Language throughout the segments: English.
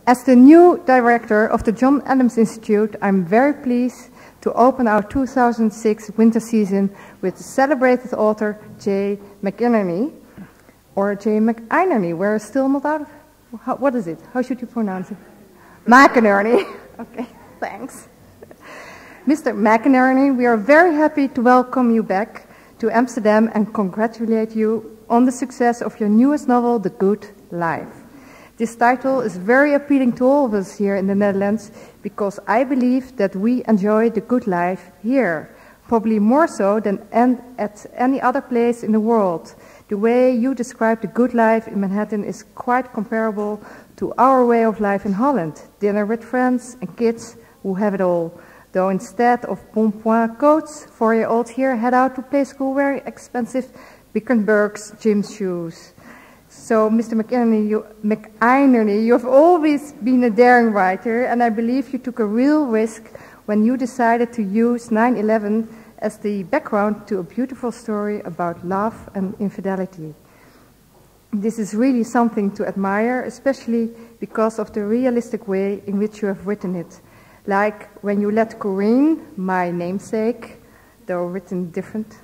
As the new director of the John Adams Institute, I'm very pleased to open our 2006 winter season with the celebrated author Jay McInerney, or Jay McInerney. We're still not out of... what is it? How should you pronounce it? McInerney. Okay, thanks. Mr. McInerney, we are very happy to welcome you back to Amsterdam and congratulate you on the success of your newest novel, The Good Life. This title is very appealing to all of us here in the Netherlands because I believe that we enjoy the good life here, probably more so than at any other place in the world. The way you describe the good life in Manhattan is quite comparable to our way of life in Holland. Dinner with friends and kids who have it all. Though instead of bon point coats, 4-year-olds here head out to play school wearing expensive Birkenberg's gym shoes. So, Mr. McInerney, you have always been a daring writer, and I believe you took a real risk when you decided to use 9/11 as the background to a beautiful story about love and infidelity. This is really something to admire, especially because of the realistic way in which you have written it. Like when you let Corinne, my namesake, though written different,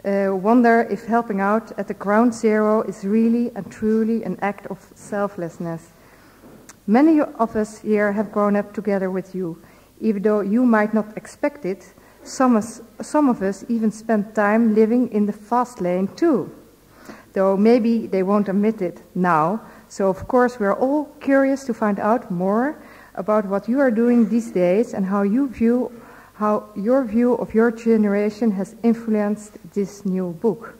wonder if helping out at the ground zero is really and truly an act of selflessness. Many of us here have grown up together with you. Even though you might not expect it, some of us even spend time living in the fast lane too. Though maybe they won't admit it now. So of course we're all curious to find out more about what you are doing these days and how your view of your generation has influenced this new book.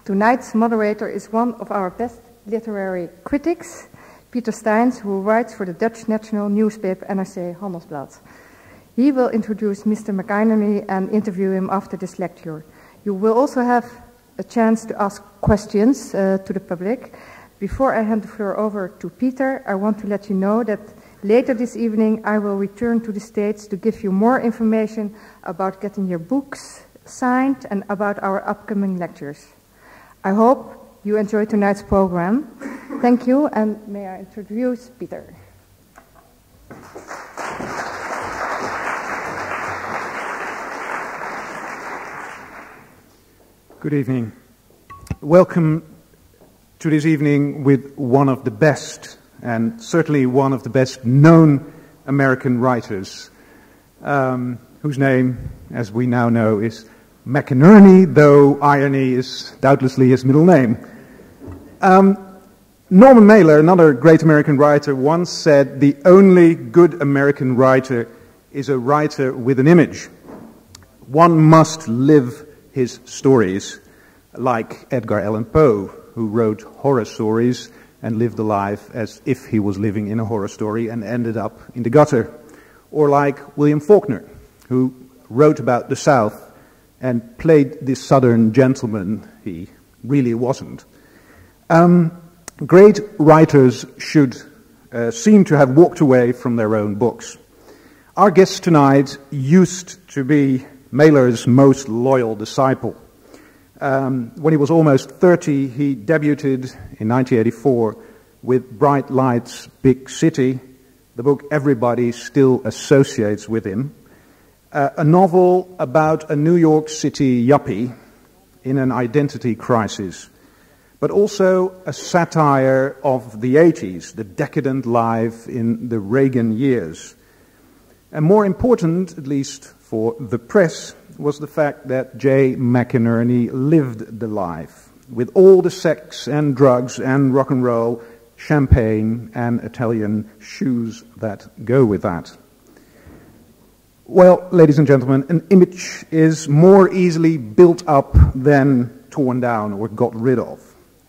Tonight's moderator is one of our best literary critics, Pieter Steinz, who writes for the Dutch national newspaper NRC Handelsblad. He will introduce Mr. McInerney and interview him after this lecture. You will also have a chance to ask questions to the public. Before I hand the floor over to Pieter, I want to let you know that later this evening I will return to the States to give you more information about getting your books signed and about our upcoming lectures. I hope you enjoy tonight's program. Thank you, and may I introduce Pieter. Good evening. Welcome to this evening with one of the best, and certainly one of the best known American writers, whose name, as we now know, is McInerney, though irony is doubtlessly his middle name. Norman Mailer, another great American writer, once said, "The only good American writer is a writer with an image. One must live his stories," like Edgar Allan Poe, who wrote horror stories and lived a life as if he was living in a horror story and ended up in the gutter. Or like William Faulkner, who wrote about the South and played this Southern gentleman he really wasn't. Great writers should seem to have walked away from their own books. Our guest tonight used to be Mailer's most loyal disciple. When he was almost 30, he debuted in 1984 with Bright Lights, Big City, the book everybody still associates with him, a novel about a New York City yuppie in an identity crisis, but also a satire of the 80s, the decadent life in the Reagan years. And more important, at least for the press, was the fact that Jay McInerney lived the life, with all the sex and drugs and rock and roll, champagne and Italian shoes that go with that. Well, ladies and gentlemen, an image is more easily built up than torn down or got rid of.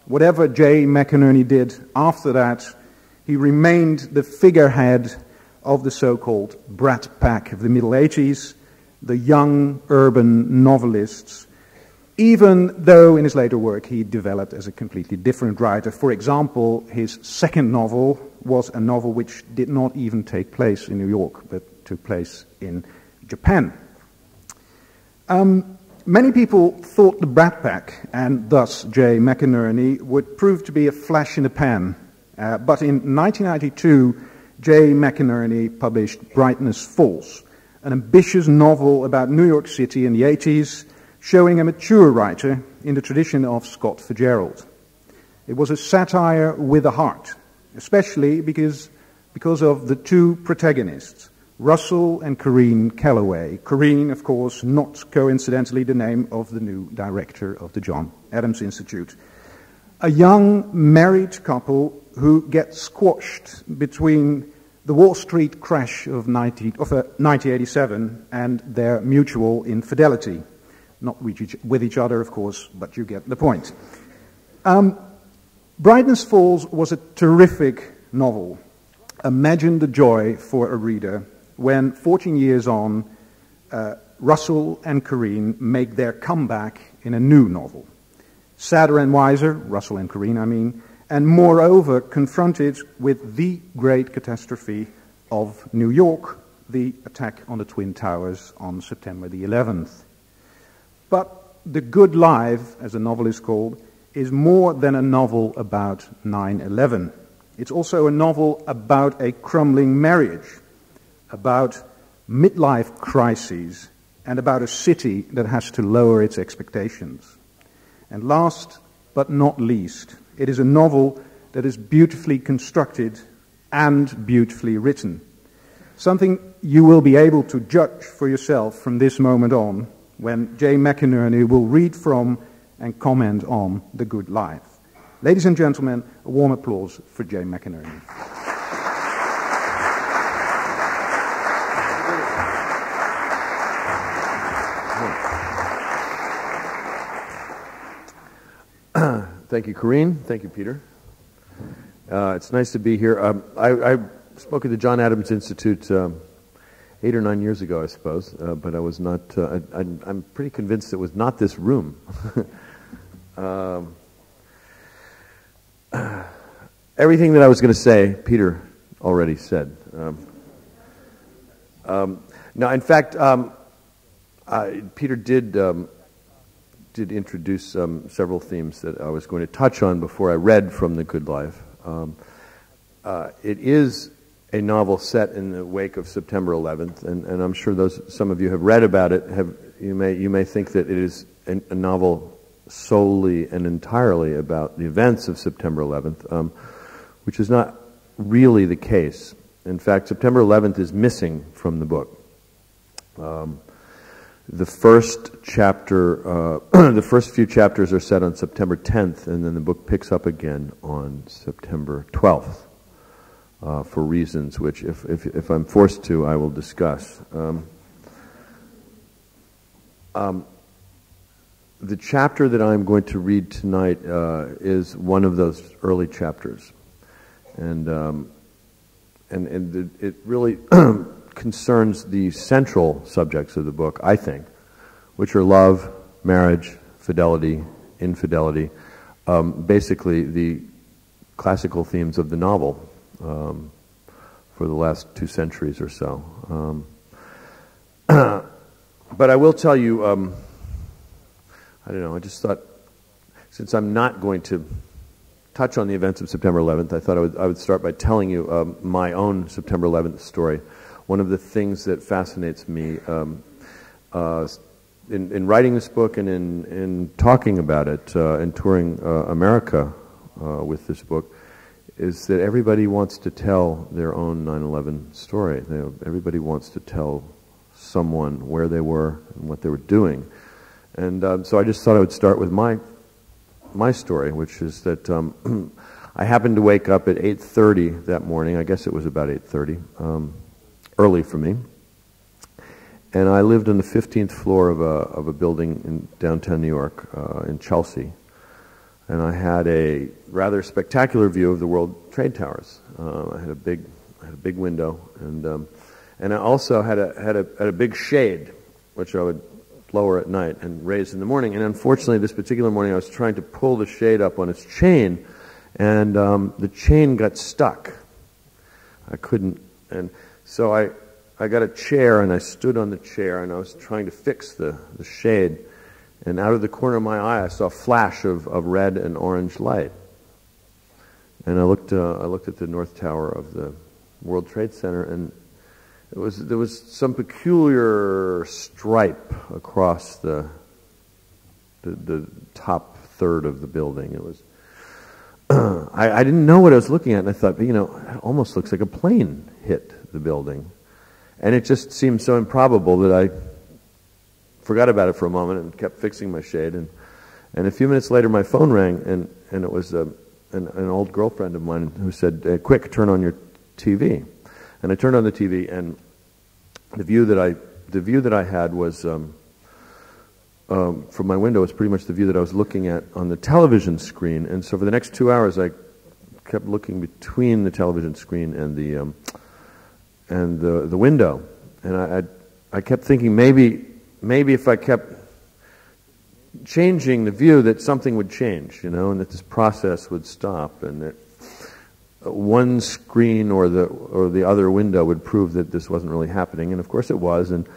Whatever Jay McInerney did after that, he remained the figurehead of the so-called Brat pack of the Middle 80s, the young urban novelists, even though in his later work he developed as a completely different writer. For example, his second novel was a novel which did not even take place in New York, but took place in Japan. Many people thought the Brat Pack, and thus Jay McInerney, would prove to be a flash in the pan, But in 1992, Jay McInerney published Brightness Falls, an ambitious novel about New York City in the 80s, showing a mature writer in the tradition of Scott Fitzgerald. It was a satire with a heart, especially because of the two protagonists, Russell and Corinne Calloway. Corinne, of course, not coincidentally the name of the new director of the John Adams Institute. A young married couple who get squashed between the Wall Street crash of 1987 and their mutual infidelity. Not with each other, of course, but you get the point. Brightness Falls was a terrific novel. Imagine the joy for a reader when, 14 years on, Russell and Corinne make their comeback in a new novel. Sadder and wiser, Russell and Corinne, I mean, and moreover confronted with the great catastrophe of New York, the attack on the Twin Towers on September the 11th. But The Good Life, as the novel is called, is more than a novel about 9/11. It's also a novel about a crumbling marriage, about midlife crises, and about a city that has to lower its expectations. And last but not least, it is a novel that is beautifully constructed and beautifully written. Something you will be able to judge for yourself from this moment on, when Jay McInerney will read from and comment on The Good Life. Ladies and gentlemen, a warm applause for Jay McInerney. Thank you, Corinne. Thank you, Pieter. It's nice to be here. I spoke at the John Adams Institute 8 or 9 years ago, I suppose, but I was not. I'm pretty convinced it was not this room. Everything that I was going to say, Pieter already said. No, in fact, Pieter did introduce several themes that I was going to touch on before I read from The Good Life. It is a novel set in the wake of September 11th, and I'm sure some of you have read about it. You may think that it is a novel solely and entirely about the events of September 11th, which is not really the case. In fact, September 11th is missing from the book. The first chapter, the first few chapters are set on September 10th, and then the book picks up again on September 12th, for reasons which, if I'm forced to, I will discuss. The chapter that I'm going to read tonight is one of those early chapters, and it really concerns the central subjects of the book, I think, which are love, marriage, fidelity, infidelity, basically the classical themes of the novel for the last 2 centuries or so. But I will tell you, I don't know, I just thought, since I'm not going to touch on the events of September 11th, I thought I would start by telling you my own September 11th story. One of the things that fascinates me in writing this book and in talking about it and touring America with this book is that everybody wants to tell their own 9/11 story. Everybody wants to tell someone where they were and what they were doing. And so I just thought I would start with my story, which is that I happened to wake up at 8:30 that morning. I guess it was about 8:30. Early for me, and I lived on the 15th floor of a building in downtown New York, in Chelsea, and I had a rather spectacular view of the World Trade Towers. I had a big window, and I also had a big shade, which I would lower at night and raise in the morning. And unfortunately, this particular morning, I was trying to pull the shade up on its chain, and the chain got stuck. I couldn't, and so I got a chair, and I stood on the chair, and I was trying to fix the shade. And out of the corner of my eye, I saw a flash of red and orange light. And I looked at the North Tower of the World Trade Center, and there was some peculiar stripe across the top third of the building. It was I didn't know what I was looking at, and I thought, it almost looks like a plane hit the building, and it just seemed so improbable that I forgot about it for a moment and kept fixing my shade. And a few minutes later, my phone rang, and it was an old girlfriend of mine who said, "Quick, turn on your TV." And I turned on the TV, and the view that I had was from my window was pretty much the view that I was looking at on the television screen. And so for the next 2 hours, I kept looking between the television screen and the window, and I kept thinking maybe if I kept changing the view, that something would change, and that this process would stop, and that one screen or the other window would prove that this wasn't really happening. And of course it was. And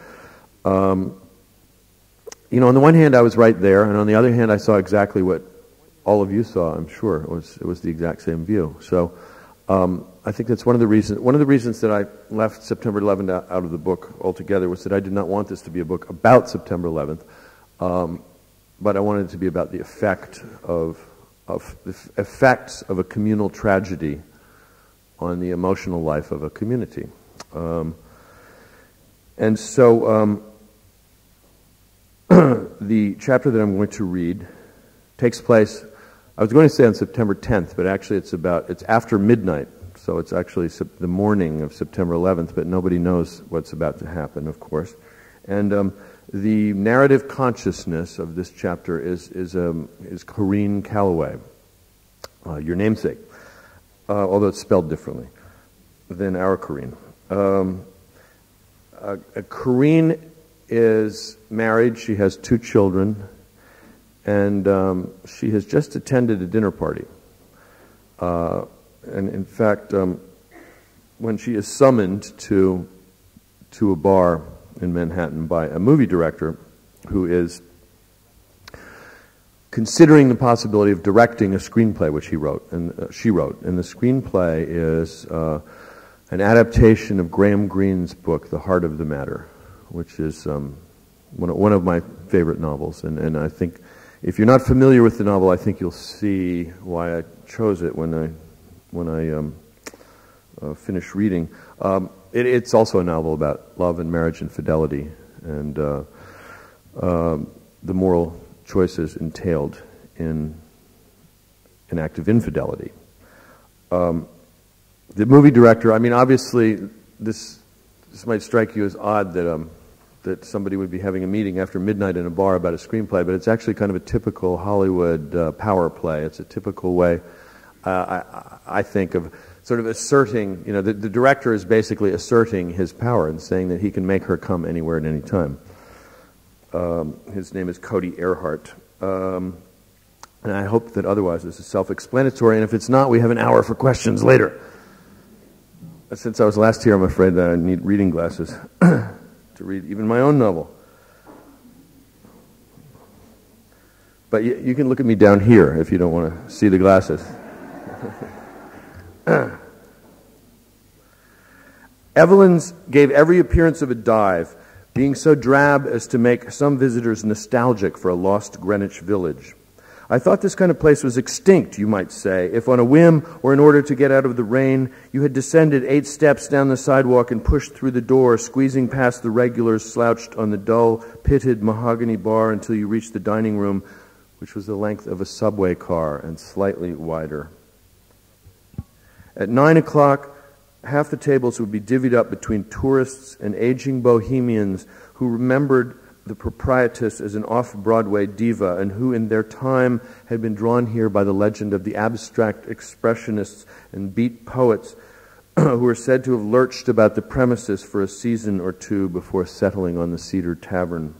on the one hand I was right there, and on the other hand I saw exactly what all of you saw. I'm sure it was the exact same view. So I think that's one of the reasons that I left September 11th out of the book altogether, was that I did not want this to be a book about September 11th. But I wanted it to be about the effects of a communal tragedy on the emotional life of a community. And so the chapter that I'm going to read takes place, I was going to say on September 10th, but actually it's after midnight, so it's actually the morning of September 11th, but nobody knows what's about to happen, of course. And the narrative consciousness of this chapter is Corinne Calloway, your namesake, although it's spelled differently than our Corinne. Corinne is married. She has 2 children, and she has just attended a dinner party. And in fact, when she is summoned to a bar in Manhattan by a movie director who is considering the possibility of directing a screenplay, which she wrote. And the screenplay is an adaptation of Graham Greene's book, The Heart of the Matter, which is one of my favorite novels. And I think if you're not familiar with the novel, I think you'll see why I chose it when I finish reading. It's also a novel about love and marriage and fidelity, and the moral choices entailed in an act of infidelity. The movie director, obviously this might strike you as odd that somebody would be having a meeting after midnight in a bar about a screenplay, but it's actually kind of a typical Hollywood power play. It's a typical way, I think, of sort of asserting, the director is basically asserting his power and saying that he can make her come anywhere at any time. His name is Cody Earhart. And I hope that otherwise this is self-explanatory, and if it's not, we have an hour for questions later. Since I was last here, I'm afraid that I need reading glasses to read even my own novel. But you can look at me down here if you don't want to see the glasses. Evelyn's gave every appearance of a dive, being so drab as to make some visitors nostalgic for a lost Greenwich village. I thought this kind of place was extinct, you might say, if on a whim or in order to get out of the rain, you had descended 8 steps down the sidewalk and pushed through the door, squeezing past the regulars slouched on the dull, pitted mahogany bar until you reached the dining room, which was the length of a subway car and slightly wider. At 9 o'clock, half the tables would be divvied up between tourists and aging bohemians who remembered the proprietress as an off-Broadway diva and who in their time had been drawn here by the legend of the abstract expressionists and beat poets who were said to have lurched about the premises for a season or 2 before settling on the Cedar Tavern.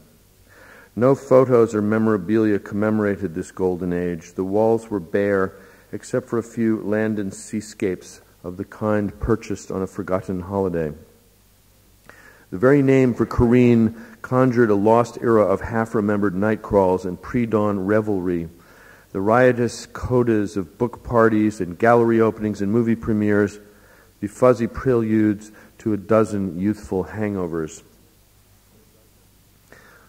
No photos or memorabilia commemorated this golden age. The walls were bare, except for a few land and seascapes of the kind purchased on a forgotten holiday. The very name for Corinne conjured a lost era of half-remembered night crawls and pre-dawn revelry. the riotous codas of book parties and gallery openings and movie premieres, the fuzzy preludes to a dozen youthful hangovers.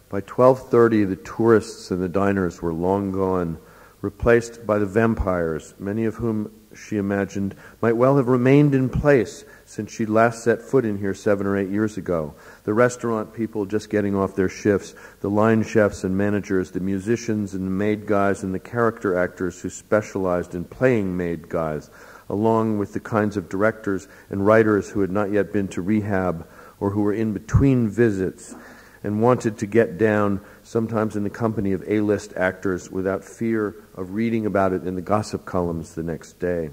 By 12:30, the tourists and the diners were long gone, replaced by the vampires, many of whom she imagined might well have remained in place since she'd last set foot in here 7 or 8 years ago. The restaurant people just getting off their shifts, the line chefs and managers, the musicians and the maid guys, and the character actors who specialized in playing maid guys, along with the kinds of directors and writers who had not yet been to rehab or who were in between visits and wanted to get down, sometimes in the company of A-list actors, without fear of reading about it in the gossip columns the next day.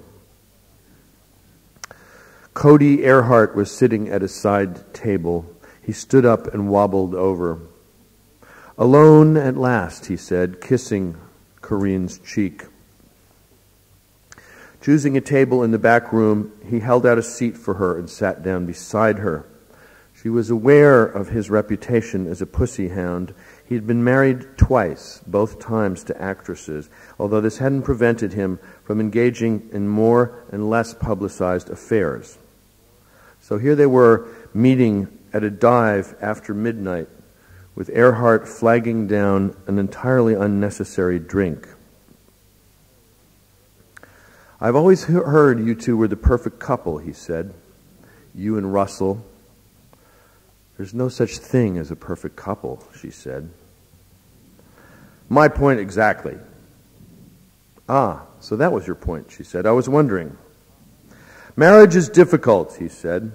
Cody Earhart was sitting at a side table. He stood up and wobbled over. "Alone at last," he said, kissing Corinne's cheek. Choosing a table in the back room, he held out a seat for her and sat down beside her. She was aware of his reputation as a pussy hound. He had been married twice, both times to actresses, although this hadn't prevented him from engaging in more and less publicized affairs. So here they were, meeting at a dive after midnight, with Earhart flagging down an entirely unnecessary drink. "I've always heard you two were the perfect couple," he said. "You and Russell." "There's no such thing as a perfect couple," she said. "My point exactly." "Ah, so that was your point," she said. "I was wondering." "Marriage is difficult," he said.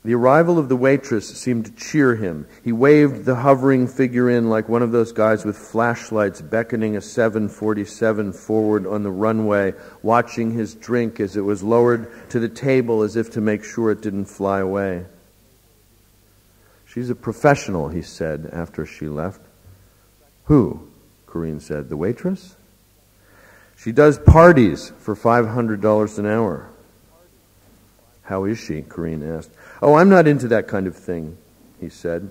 The arrival of the waitress seemed to cheer him. He waved the hovering figure in like one of those guys with flashlights beckoning a 747 forward on the runway, watching his drink as it was lowered to the table as if to make sure it didn't fly away. "She's a professional," he said after she left. "Who?" Corinne said. "The waitress?" "She does parties for $500 an hour." "How is she?" Corinne asked. "Oh, I'm not into that kind of thing," he said,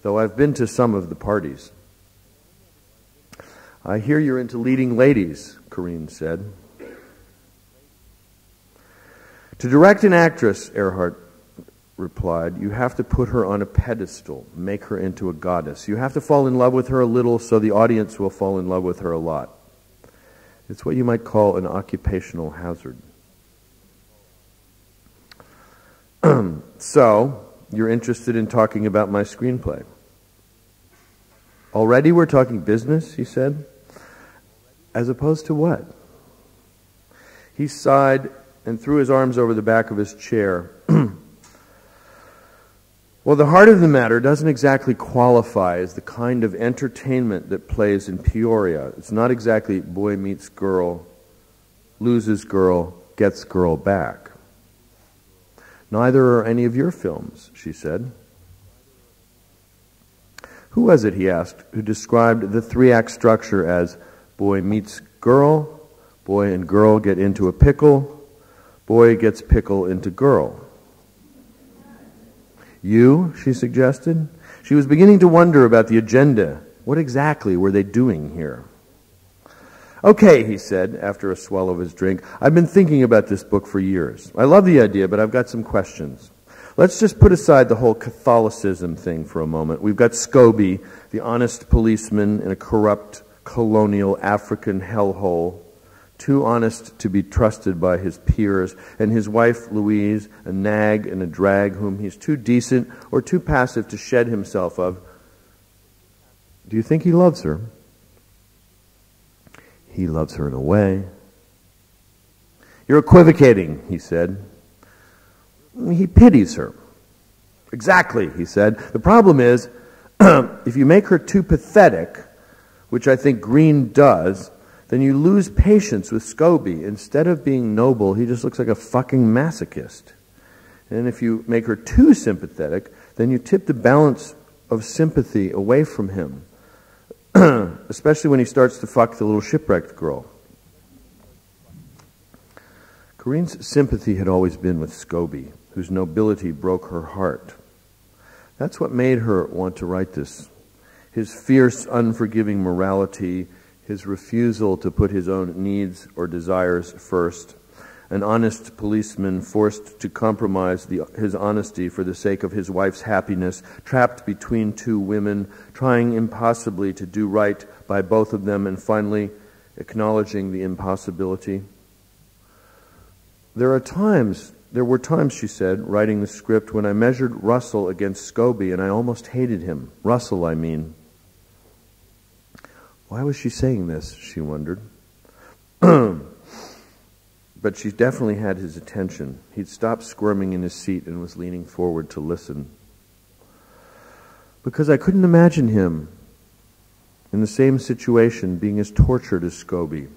"though I've been to some of the parties." "I hear you're into leading ladies," Corinne said. "To direct an actress," Earhart replied, "you have to put her on a pedestal, make her into a goddess. You have to fall in love with her a little so the audience will fall in love with her a lot. It's what you might call an occupational hazard." "So, you're interested in talking about my screenplay?" "Already we're talking business," he said. "As opposed to what?" He sighed and threw his arms over the back of his chair. "Well, the heart of the matter doesn't exactly qualify as the kind of entertainment that plays in Peoria. It's not exactly boy meets girl, loses girl, gets girl back." "Neither are any of your films," she said. "Who was it," he asked, "who described the 3-act structure as boy meets girl, boy and girl get into a pickle, boy gets pickle into girl?" "You?" she suggested. She was beginning to wonder about the agenda. What exactly were they doing here? "Okay," he said after a swallow of his drink. "I've been thinking about this book for years. I love the idea, but I've got some questions. Let's just put aside the whole Catholicism thing for a moment. We've got Scobie, the honest policeman in a corrupt colonial African hellhole, too honest to be trusted by his peers, and his wife Louise, a nag and a drag whom he's too decent or too passive to shed himself of. Do you think he loves her?" "He loves her in a way." "You're equivocating," he said. "He pities her." "Exactly," he said. "The problem is, if you make her too pathetic, which I think Green does, then you lose patience with Scobie. Instead of being noble, he just looks like a fucking masochist. And if you make her too sympathetic, then you tip the balance of sympathy away from him, especially when he starts to fuck the little shipwrecked girl." Corinne's sympathy had always been with Scobie, whose nobility broke her heart. That's what made her want to write this. His fierce, unforgiving morality, his refusal to put his own needs or desires first, an honest policeman forced to compromise his honesty for the sake of his wife's happiness, trapped between two women, trying impossibly to do right by both of them, and finally acknowledging the impossibility. There were times, she said, writing the script, when I measured Russell against Scobie and I almost hated him. Russell, I mean. Why was she saying this, she wondered. But she definitely had his attention. He'd stopped squirming in his seat and was leaning forward to listen. Because I couldn't imagine him in the same situation being as tortured as Scobie.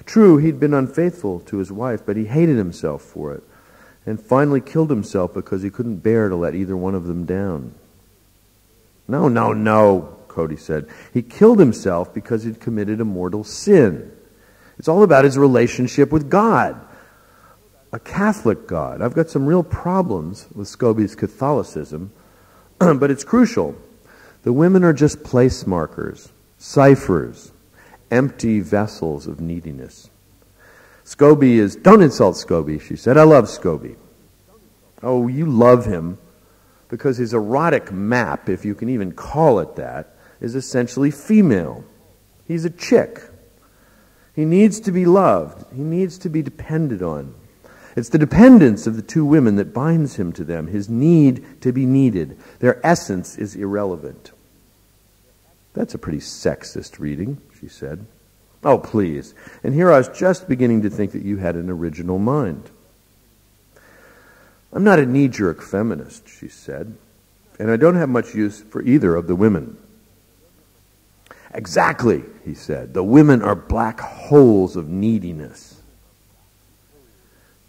True, he'd been unfaithful to his wife, but he hated himself for it, and finally killed himself because he couldn't bear to let either one of them down. No, Cody said. He killed himself because he'd committed a mortal sin. It's all about his relationship with God, a Catholic God. I've got some real problems with Scobie's Catholicism, but it's crucial. The women are just place markers, ciphers, empty vessels of neediness. Scobie is... Don't insult Scobie, she said. I love Scobie. Oh, you love him because his erotic map, if you can even call it that, is essentially female. He's a chick. He needs to be loved. He needs to be depended on. It's the dependence of the two women that binds him to them, his need to be needed. Their essence is irrelevant. That's a pretty sexist reading, she said. Oh, please. And here I was just beginning to think that you had an original mind. I'm not a knee-jerk feminist, she said, and I don't have much use for either of the women. Exactly, he said. The women are black holes of neediness.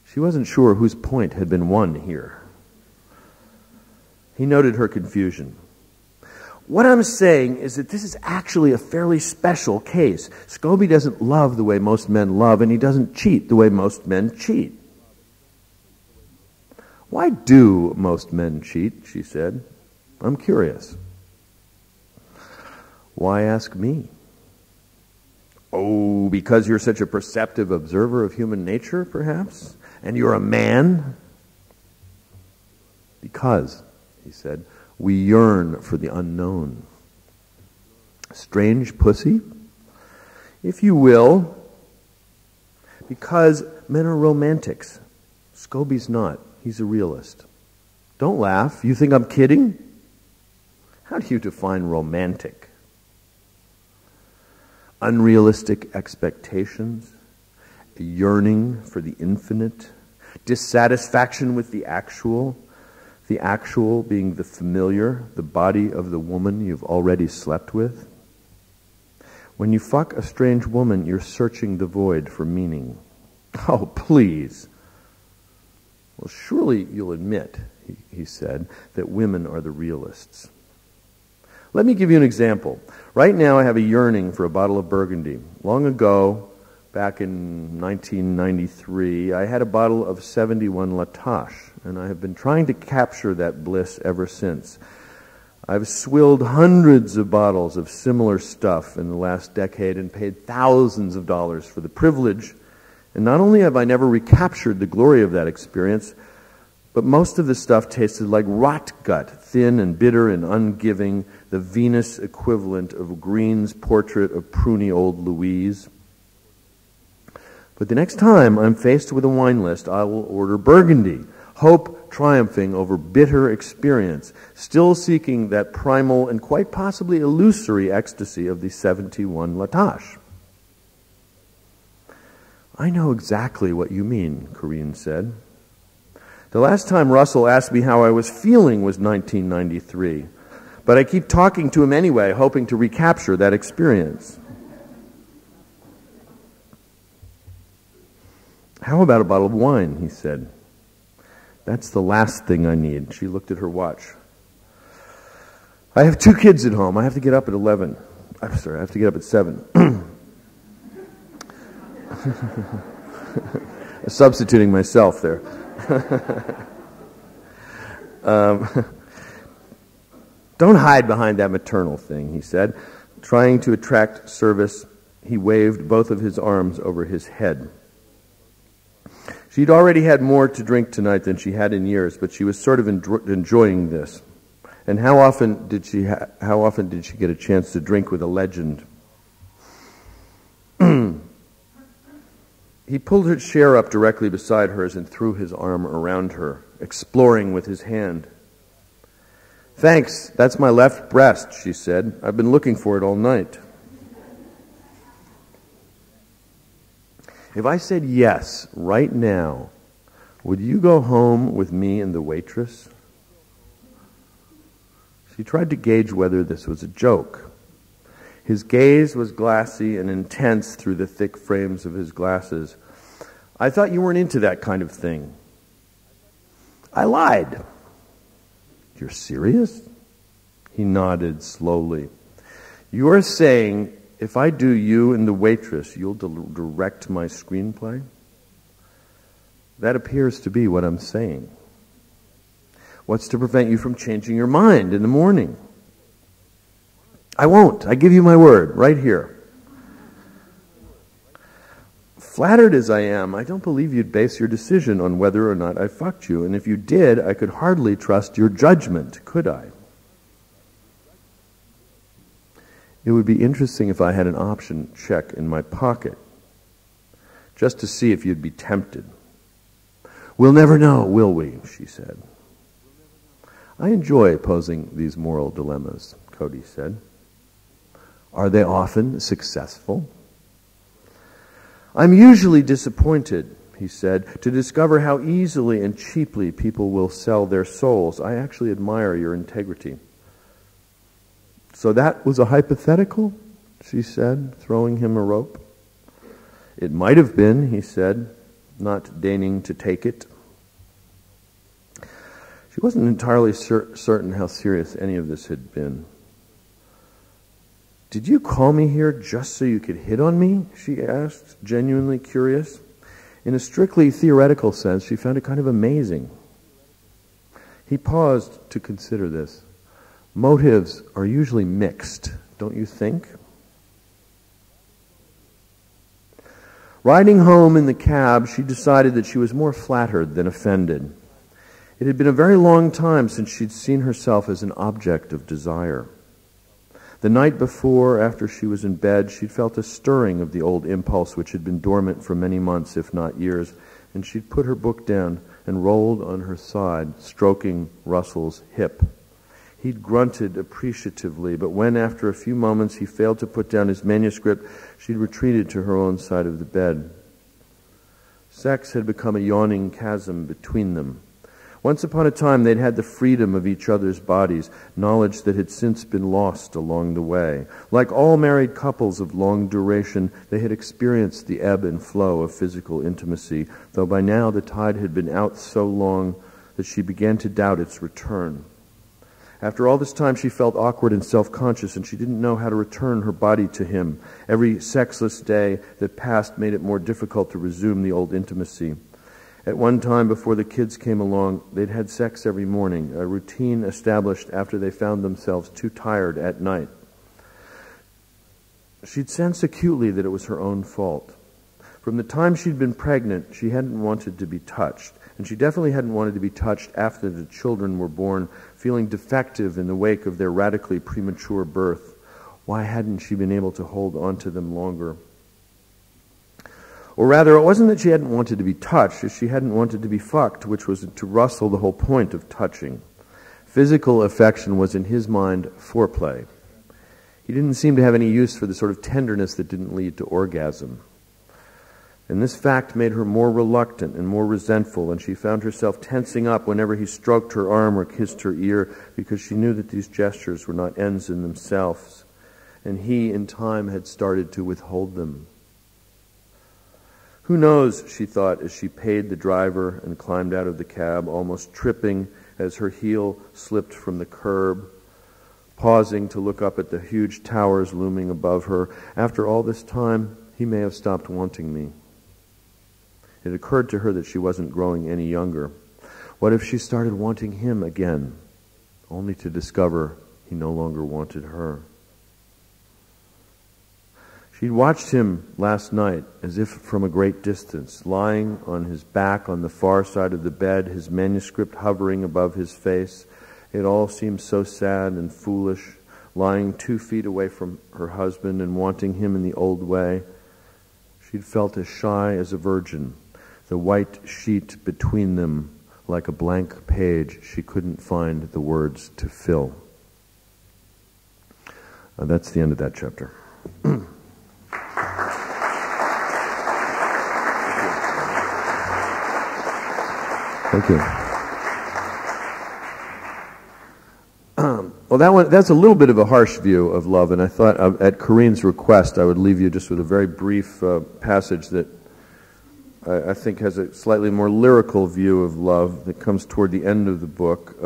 She wasn't sure whose point had been won here. He noted her confusion. What I'm saying is that this is actually a fairly special case. Scobie doesn't love the way most men love, and he doesn't cheat the way most men cheat. Why do most men cheat, she said. I'm curious. Why ask me? Oh, because you're such a perceptive observer of human nature, perhaps? And you're a man? Because, he said, we yearn for the unknown. Strange pussy? If you will, because men are romantics. Scobie's not. He's a realist. Don't laugh. You think I'm kidding? How do you define romantic? Unrealistic expectations, a yearning for the infinite, dissatisfaction with the actual being the familiar, the body of the woman you've already slept with. When you fuck a strange woman, you're searching the void for meaning. Oh, please. Well, surely you'll admit, he said, that women are the realists. Let me give you an example. Right now I have a yearning for a bottle of Burgundy. Long ago, back in 1993, I had a bottle of 71 La Tâche, and I have been trying to capture that bliss ever since. I've swilled hundreds of bottles of similar stuff in the last decade and paid thousands of dollars for the privilege. And not only have I never recaptured the glory of that experience, but most of the stuff tasted like rot gut, thin and bitter and ungiving, the Venus equivalent of Green's portrait of pruny old Louise. But the next time I'm faced with a wine list, I will order Burgundy, hope triumphing over bitter experience, still seeking that primal and quite possibly illusory ecstasy of the 71 La Tâche. I know exactly what you mean, Corinne said. The last time Russell asked me how I was feeling was 1993, but I keep talking to him anyway, hoping to recapture that experience. How about a bottle of wine, he said. That's the last thing I need. She looked at her watch. I have 2 kids at home. I have to get up at 11. I'm sorry, I have to get up at 7. Substituting myself there. Don't hide behind that maternal thing, he said, trying to attract service He waved both of his arms over his head. She'd already had more to drink tonight than she had in years, but she was sort of enjoying this. And how often did she get a chance to drink with a legend? He pulled her chair up directly beside hers and threw his arm around her, exploring with his hand. "Thanks, that's my left breast," she said. "I've been looking for it all night." If I said yes right now, would you go home with me and the waitress? She tried to gauge whether this was a joke. His gaze was glassy and intense through the thick frames of his glasses. "I thought you weren't into that kind of thing." "I lied." "You're serious?" He nodded slowly. "You're saying if I do you and the waitress, you'll direct my screenplay?" "That appears to be what I'm saying." "What's to prevent you from changing your mind in the morning?" "I won't. I give you my word, right here." "Flattered as I am, I don't believe you'd base your decision on whether or not I fucked you, and if you did, I could hardly trust your judgment, could I?" "It would be interesting if I had an option check in my pocket, just to see if you'd be tempted." "We'll never know, will we?" she said. "I enjoy posing these moral dilemmas," Cody said. "Are they often successful?" "I'm usually disappointed," he said, "to discover how easily and cheaply people will sell their souls. I actually admire your integrity." "So that was a hypothetical?" she said, throwing him a rope. "It might have been," he said, not deigning to take it. She wasn't entirely certain how serious any of this had been. "Did you call me here just so you could hit on me?" she asked, genuinely curious. In a strictly theoretical sense, she found it kind of amazing. He paused to consider this. Motives are usually mixed, don't you think? Riding home in the cab, she decided that she was more flattered than offended. It had been a very long time since she'd seen herself as an object of desire. The night before, after she was in bed, she'd felt a stirring of the old impulse which had been dormant for many months, if not years, and she'd put her book down and rolled on her side, stroking Russell's hip. He'd grunted appreciatively, but when, after a few moments, he failed to put down his manuscript, she'd retreated to her own side of the bed. Sex had become a yawning chasm between them. Once upon a time, they'd had the freedom of each other's bodies, knowledge that had since been lost along the way. Like all married couples of long duration, they had experienced the ebb and flow of physical intimacy, though by now the tide had been out so long that she began to doubt its return. After all this time, she felt awkward and self-conscious, and she didn't know how to return her body to him. Every sexless day that passed made it more difficult to resume the old intimacy. At one time, before the kids came along, they'd had sex every morning, a routine established after they found themselves too tired at night. She'd sensed acutely that it was her own fault. From the time she'd been pregnant, she hadn't wanted to be touched, and she definitely hadn't wanted to be touched after the children were born, feeling defective in the wake of their radically premature birth. Why hadn't she been able to hold on to them longer? Or rather, it wasn't that she hadn't wanted to be touched, she hadn't wanted to be fucked, which was to Russell the whole point of touching. Physical affection was, in his mind, foreplay. He didn't seem to have any use for the sort of tenderness that didn't lead to orgasm. And this fact made her more reluctant and more resentful, and she found herself tensing up whenever he stroked her arm or kissed her ear, because she knew that these gestures were not ends in themselves, and he, in time, had started to withhold them. Who knows, she thought, as she paid the driver and climbed out of the cab, almost tripping as her heel slipped from the curb, pausing to look up at the huge towers looming above her. After all this time, he may have stopped wanting me. It occurred to her that she wasn't growing any younger. What if she started wanting him again, only to discover he no longer wanted her? She'd watched him last night as if from a great distance, lying on his back on the far side of the bed, his manuscript hovering above his face. It all seemed so sad and foolish, lying 2 feet away from her husband and wanting him in the old way. She'd felt as shy as a virgin, the white sheet between them like a blank page she couldn't find the words to fill. That's the end of that chapter. Thank you. Well, that's a little bit of a harsh view of love, and I thought at Corinne's request I would leave you just with a very brief passage that I think has a slightly more lyrical view of love that comes toward the end of the book.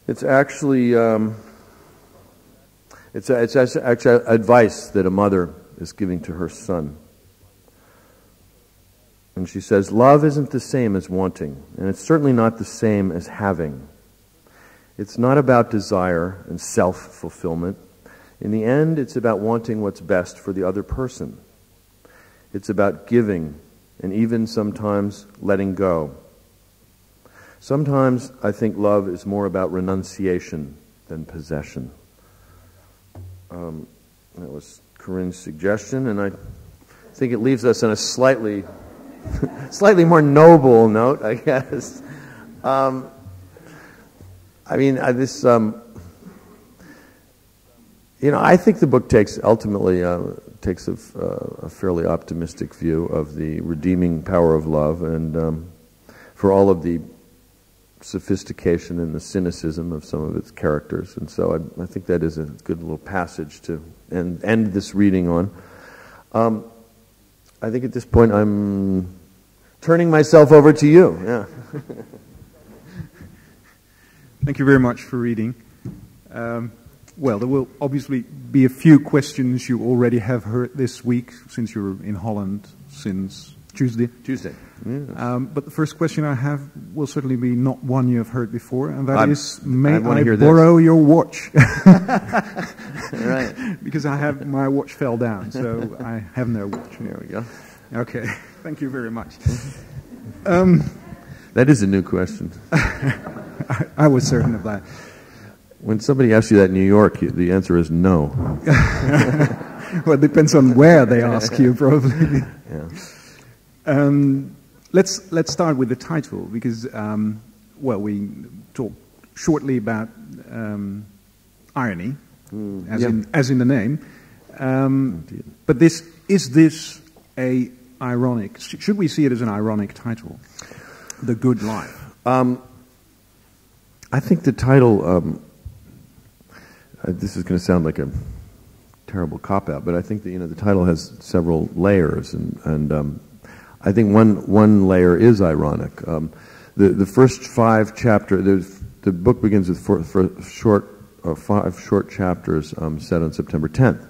It's actually it's actually advice that a mother is giving to her son. And she says, love isn't the same as wanting, and it's certainly not the same as having. It's not about desire and self-fulfillment. In the end, it's about wanting what's best for the other person. It's about giving and even sometimes letting go. Sometimes I think love is more about renunciation than possession. That was Corinne's suggestion, and I think it leaves us on a slightly more noble note, I guess. I think the book ultimately takes a fairly optimistic view of the redeeming power of love, and for all of the sophistication and the cynicism of some of its characters. And so I think that is a good little passage to end this reading on. I think at this point I'm turning myself over to you. Yeah. Thank you very much for reading. Well, there will obviously be a few questions you already have heard this week, since you're in Holland since Tuesday. Yeah. But the first question I have will certainly be not one you have heard before, and that is, may I borrow your watch? Right. Because my watch fell down, so I have no watch. There we go. Okay, thank you very much. That is a new question. I was certain of that. When somebody asks you that in New York, the answer is no. Well, it depends on where they ask you, probably. Yeah. Let's start with the title, because we talked shortly about irony, as in the name. But is this a ironic? Should we see it as an ironic title? The Good Life. I think the title. This is going to sound like a terrible cop-out, but I think that the title has several layers, and I think one layer is ironic. The first 5 chapters, the book begins with 5 short chapters set on September 10th,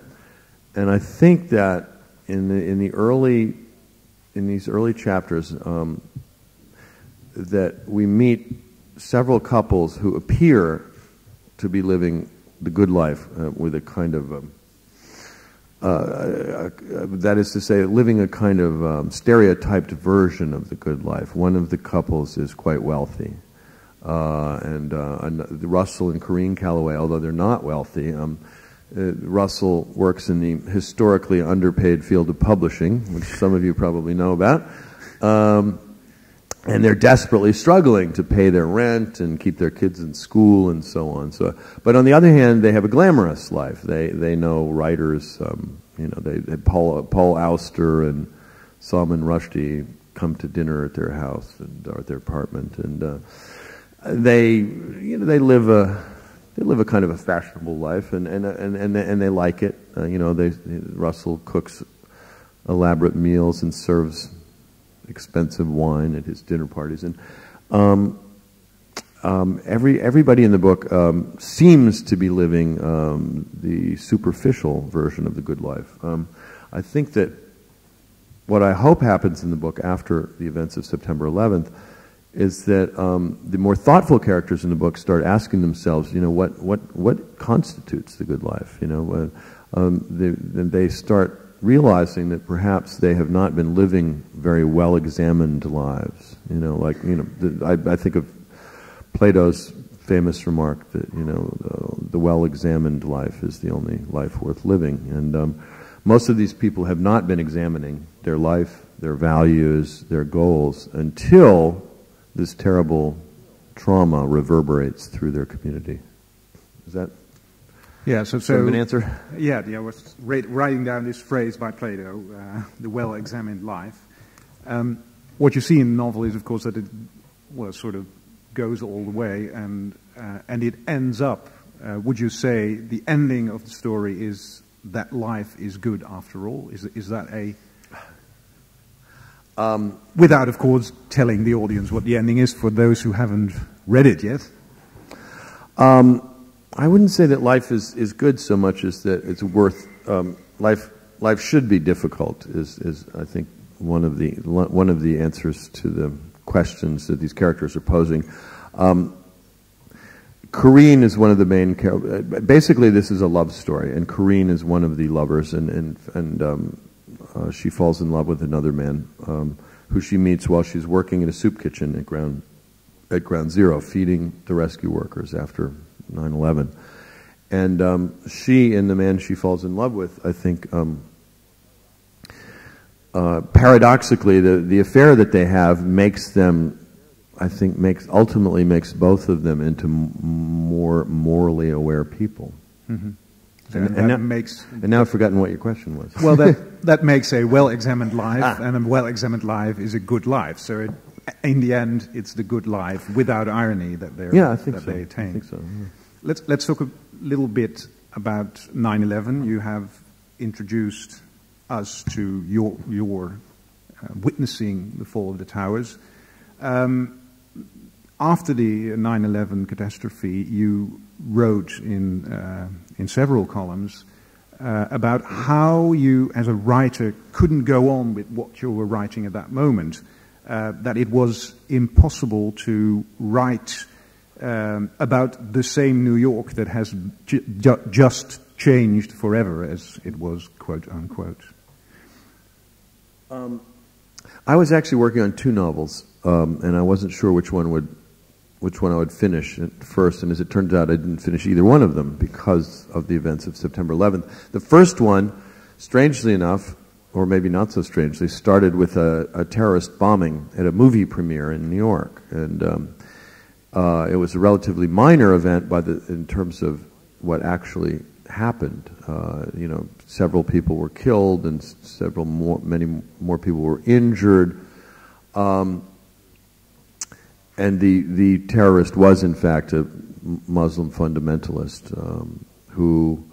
and I think that in these early chapters that we meet several couples who appear to be living the good life with a kind of that is to say, living a kind of stereotyped version of the good life. One of the couples is quite wealthy, and Russell and Corinne Calloway, although they're not wealthy, Russell works in the historically underpaid field of publishing, which some of you probably know about, and they're desperately struggling to pay their rent and keep their kids in school and so on. So, but on the other hand, they have a glamorous life. They know writers. They Paul Auster and Salman Rushdie come to dinner at their house or at their apartment, and they live a kind of a fashionable life, and they like it. Russell cooks elaborate meals and serves expensive wine at his dinner parties, and everybody in the book seems to be living the superficial version of the good life. I think that what I hope happens in the book after the events of September 11th is that the more thoughtful characters in the book start asking themselves, what constitutes the good life? they start realizing that perhaps they have not been living very well-examined lives. I think of Plato's famous remark that the well-examined life is the only life worth living, and most of these people have not been examining their life, their values, their goals until this terrible trauma reverberates through their community. Is that? Yeah, so an answer? Yeah, I was writing down this phrase by Plato, the well-examined life. What you see in the novel is, of course, that it sort of goes all the way, and it ends up. Would you say the ending of the story is that life is good after all? Is that a without, of course, telling the audience what the ending is for those who haven't read it yet? I wouldn't say that life is good so much as that it's worth life should be difficult is I think one of the answers to the questions that these characters are posing. Corinne is one of the main characters. Basically, this is a love story, and Corinne is one of the lovers, and she falls in love with another man who she meets while she's working in a soup kitchen at Ground Zero, feeding the rescue workers after 9/11. And she and the man she falls in love with, I think, paradoxically, the affair that they have makes them, I think, ultimately makes both of them into more morally aware people. Mm-hmm. And now I've forgotten what your question was. Well, that makes a well-examined life, and a well-examined life is a good life. So in the end, it's the good life without irony that they attain. I think so. Yeah. Let's talk a little bit about 9/11. You have introduced us to your witnessing the fall of the towers. After the 9/11 catastrophe, you wrote in several columns about how you, as a writer, couldn't go on with what you were writing at that moment. That it was impossible to write about the same New York that has just changed forever, as it was, quote unquote. I was actually working on two novels, and I wasn't sure which one I would finish at first, and as it turned out, I didn't finish either one of them because of the events of September 11th. The first one, strangely enough, or maybe not so strangely, started with a terrorist bombing at a movie premiere in New York, and it was a relatively minor event in terms of what actually happened. Several people were killed, and many more people were injured. And the terrorist was, in fact, a Muslim fundamentalist who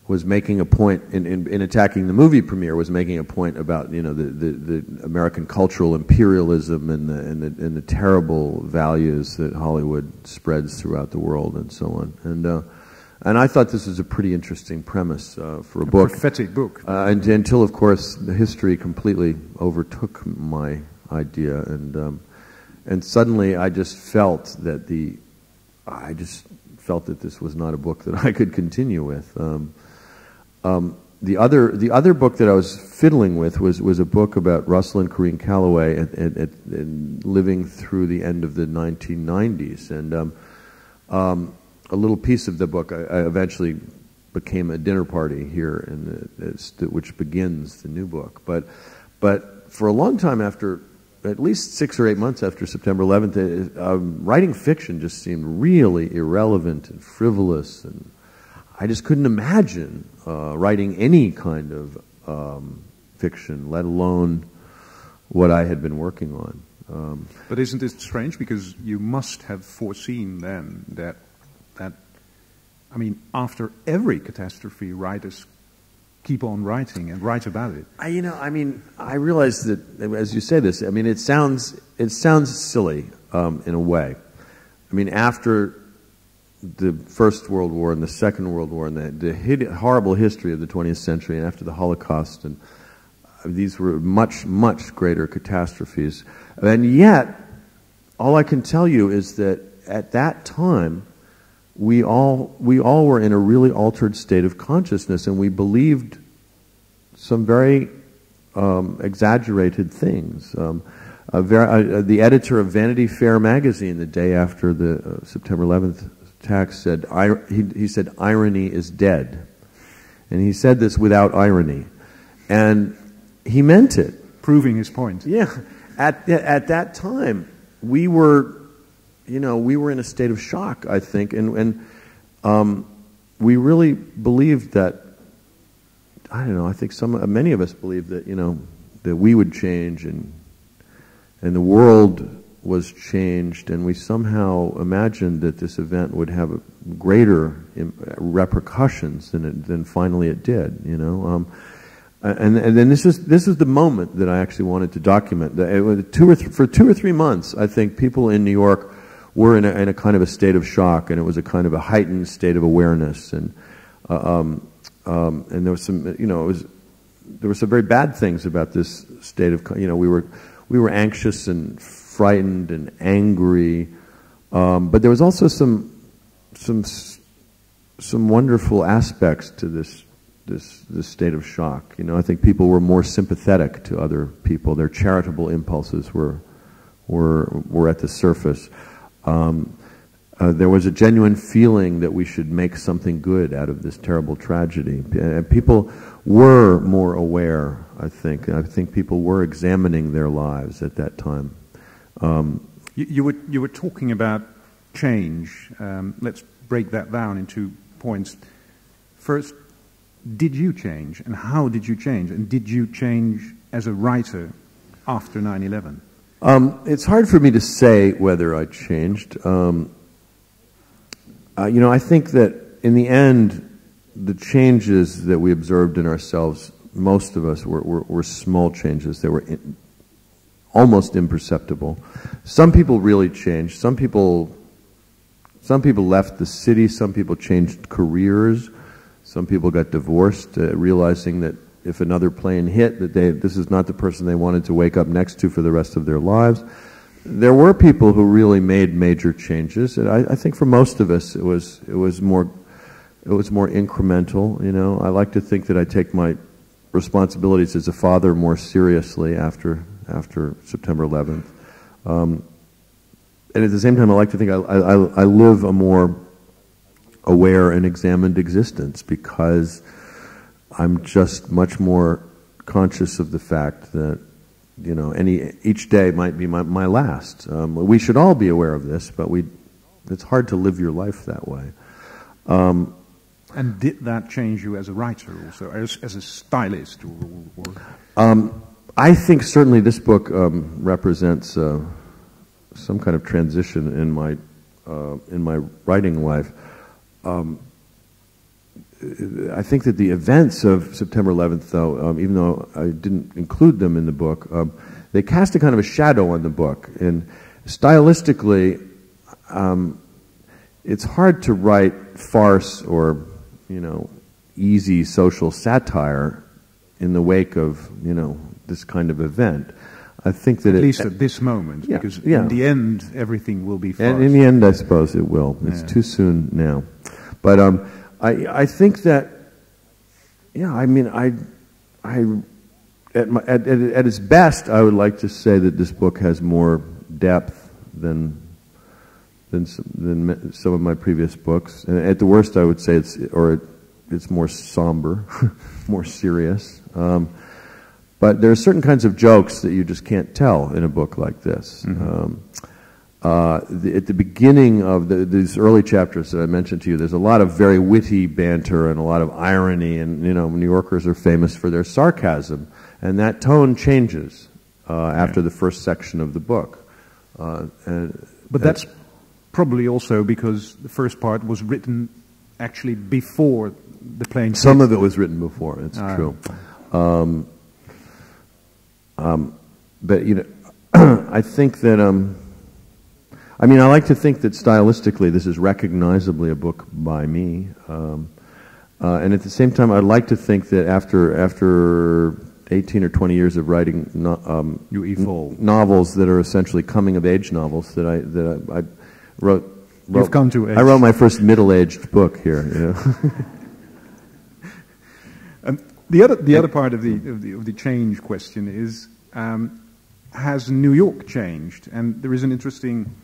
was making a point in attacking the movie premiere. Was making a point about the American cultural imperialism and the terrible values that Hollywood spreads throughout the world and so on. And I thought this was a pretty interesting premise for a book. Prophetic book. Until, of course, the history completely overtook my idea, and suddenly I just felt that this was not a book that I could continue with. The other book that I was fiddling with was a book about Russell and Corinne Calloway and living through the end of the 1990s, and a little piece of the book I eventually became a dinner party here, which begins the new book. But for a long time after, at least 6 or 8 months after September 11th, writing fiction just seemed really irrelevant and frivolous, and I just couldn't imagine writing any kind of fiction, let alone what I had been working on. But isn't it strange? Because you must have foreseen then that after every catastrophe, writers keep on writing and write about it. I realize that as you say this, it sounds silly in a way. After the First World War and the Second World War and the horrible history of the 20th century, and after the Holocaust, and these were much, much greater catastrophes. And yet, all I can tell you is that at that time, we all were in a really altered state of consciousness, and we believed some very exaggerated things. The editor of Vanity Fair magazine, the day after the September 11th attacks, said he said irony is dead, and he said this without irony, and he meant it, proving his point. Yeah, at that time we were in a state of shock, I think, and we really believed that. I don't know. I think many of us believed that that we would change and the world was changed, and we somehow imagined that this event would have greater repercussions than finally it did. And then this is the moment that I actually wanted to document. For 2 or 3 months, I think people in New York were in a kind of a state of shock, and it was a kind of a heightened state of awareness, and there was some, there were some very bad things about this state of, we were anxious and frightened and angry, but there was also some wonderful aspects to this state of shock. I think people were more sympathetic to other people. Their charitable impulses were at the surface. There was a genuine feeling that we should make something good out of this terrible tragedy. People were more aware, I think. I think people were examining their lives at that time. You were talking about change. Let's break that down into points. First, did you change, and how did you change? And did you change as a writer after 9/11? It's hard for me to say whether I changed. I think that in the end, the changes that we observed in ourselves, most of us, were small changes. They were almost imperceptible. Some people really changed. Some people left the city. Some people changed careers. Some people got divorced, realizing that if another plane hit, that this is not the person they wanted to wake up next to for the rest of their lives. There were people who really made major changes. I think for most of us, it was more incremental. I like to think that I take my responsibilities as a father more seriously after September 11th, and at the same time, I like to think I live a more aware and examined existence because I'm just much more conscious of the fact that each day might be my last. We should all be aware of this, but it's hard to live your life that way. And did that change you as a writer also, as a stylist? I think certainly this book represents some kind of transition in my writing life. I think that the events of September 11th, though, even though I didn't include them in the book, they cast a kind of a shadow on the book. And stylistically, it's hard to write farce or, easy social satire in the wake of, this kind of event. I think that at least at this moment, because in the end, everything will be farce. And in the end, I suppose it will. It's too soon now. But I think that, at its best, I would like to say that this book has more depth than some of my previous books. And at the worst, I would say it's more somber, more serious. But there are certain kinds of jokes that you just can't tell in a book like this. Mm-hmm. At the beginning of these early chapters that I mentioned to you, there's a lot of very witty banter and a lot of irony, and New Yorkers are famous for their sarcasm, and that tone changes after the first section of the book. But that's probably also because the first part was written actually before the plane. Some of it was written before. It's true. But I think that. I like to think that stylistically this is recognizably a book by me, and at the same time, I'd like to think that after 18 or 20 years of writing novels that are essentially coming-of-age novels, that I wrote you've come to age. I wrote my first middle-aged book here. You know. The other part of the change question is, has New York changed? And there is an interesting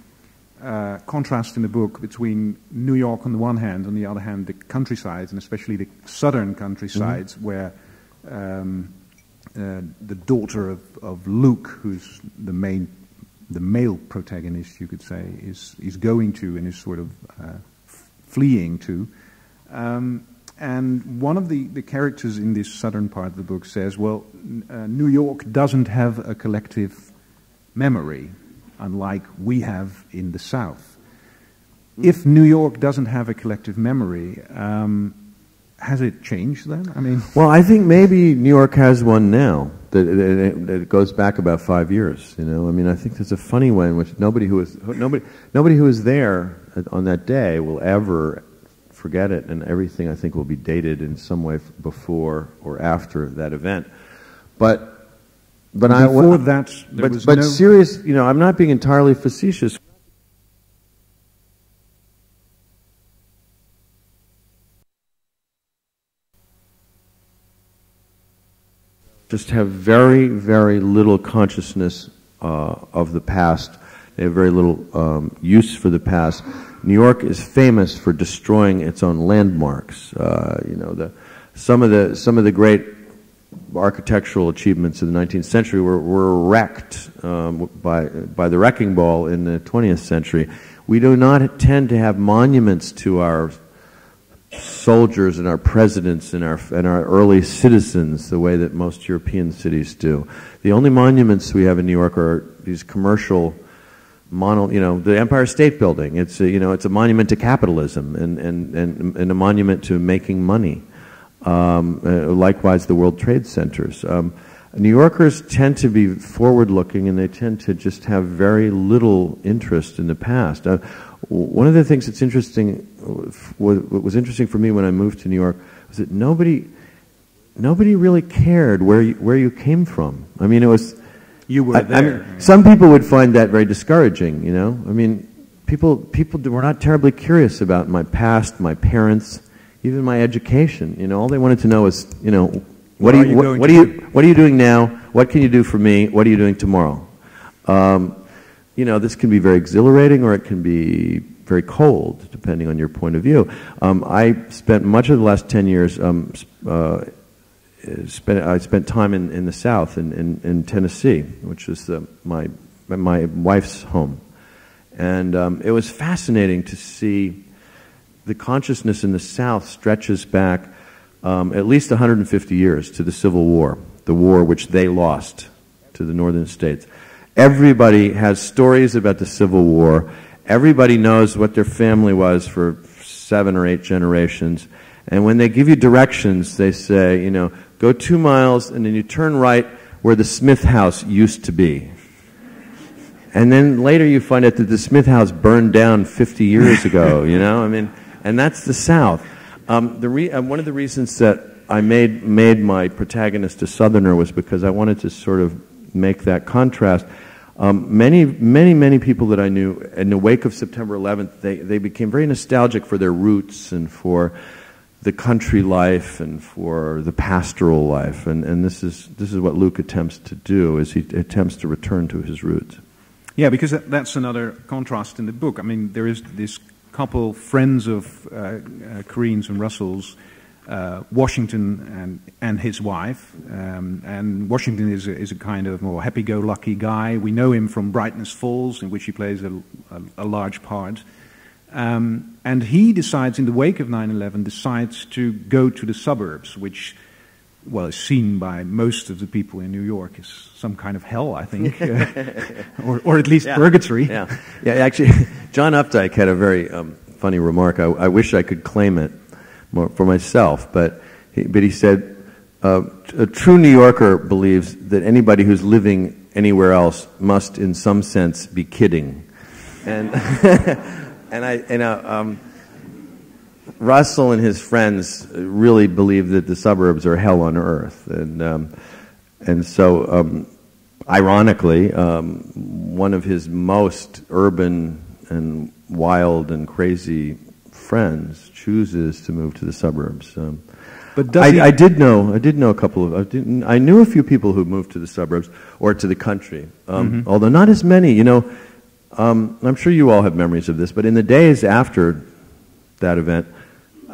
contrast in the book between New York on the one hand, on the other hand the countrysides, and especially the southern countrysides, where the daughter of Luke, who's the male protagonist, you could say, is going to and is sort of fleeing to. And one of the characters in this southern part of the book says, well, New York doesn't have a collective memory, unlike we have in the South. If New York doesn't have a collective memory, has it changed then? I mean, well, I think maybe New York has one now. That it goes back about 5 years. You know, I mean, I think there's a funny way in which nobody who was there on that day will ever forget it, and everything I think will be dated in some way before or after that event. But serious, you know, I'm not being entirely facetious. Just have very, very little consciousness of the past. They have very little use for the past. New York is famous for destroying its own landmarks. You know, some of the great architectural achievements of the 19th century were wrecked by the wrecking ball in the 20th century. We do not tend to have monuments to our soldiers and our presidents and our early citizens the way that most European cities do. The only monuments we have in New York are these commercial the Empire State Building. It's a monument to capitalism and a monument to making money. Likewise, the World Trade Centers. New Yorkers tend to be forward-looking, and they tend to just have very little interest in the past. One of the things that's interesting, what was interesting for me when I moved to New York, was that nobody really cared where you came from. I mean, it was. You were there. I mean, some people would find that very discouraging, you know. I mean, people were not terribly curious about my past, my parents, even my education. You know, all they wanted to know was, you know, what are you doing now? What can you do for me? What are you doing tomorrow? You know, this can be very exhilarating, or it can be very cold, depending on your point of view. I spent much of the last 10 years. I spent time in the South, in Tennessee, which is my wife's home, and it was fascinating to see the consciousness in the South stretches back at least 150 years to the Civil War, the war which they lost to the northern states. Everybody has stories about the Civil War. Everybody knows what their family was for 7 or 8 generations. And when they give you directions, they say, you know, go 2 miles and then you turn right where the Smith house used to be. And then later you find out that the Smith house burned down 50 years ago, you know? I mean, and that's the South. One of the reasons that I made my protagonist a Southerner was because I wanted to sort of make that contrast. Many people that I knew in the wake of September 11th, they became very nostalgic for their roots and for the country life and for the pastoral life, and this is what Luke attempts to do, is he attempts to return to his roots. Yeah, because that's another contrast in the book. I mean, there is this couple friends of Corinne's and Russell's, Washington and his wife, and Washington is a kind of more happy-go-lucky guy. We know him from Brightness Falls, in which he plays a large part. And he decides, in the wake of 9/11, decides to go to the suburbs, which, well, is seen by most of the people in New York as some kind of hell, I think, or at least purgatory. Yeah, actually, John Updike had a very funny remark. I wish I could claim it for myself, but he said, a true New Yorker believes that anybody who's living anywhere else must, in some sense, be kidding. And Russell and his friends really believe that the suburbs are hell on earth, and so ironically, one of his most urban and wild and crazy friends, chooses to move to the suburbs. But does I did know a couple of, I knew a few people who moved to the suburbs or to the country, although not as many. You know, I'm sure you all have memories of this, but in the days after that event,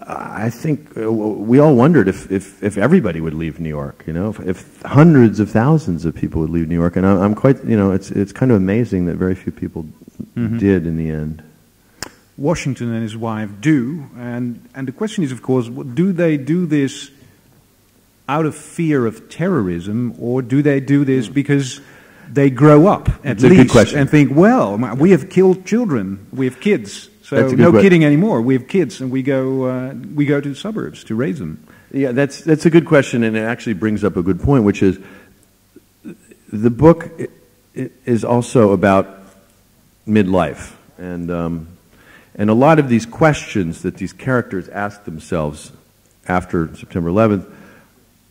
I think we all wondered if everybody would leave New York, you know, if hundreds of thousands of people would leave New York. And I'm quite, you know, it's kind of amazing that very few people did in the end. Washington and his wife do, and the question is, of course, do they do this out of fear of terrorism, or do they do this because they grow up at least and think, well, we have killed children, we have kids, so no kidding anymore. We have kids, and we go to the suburbs to raise them. Yeah, that's a good question, and it actually brings up a good point, which is the book is also about midlife, and a lot of these questions that these characters ask themselves after September 11th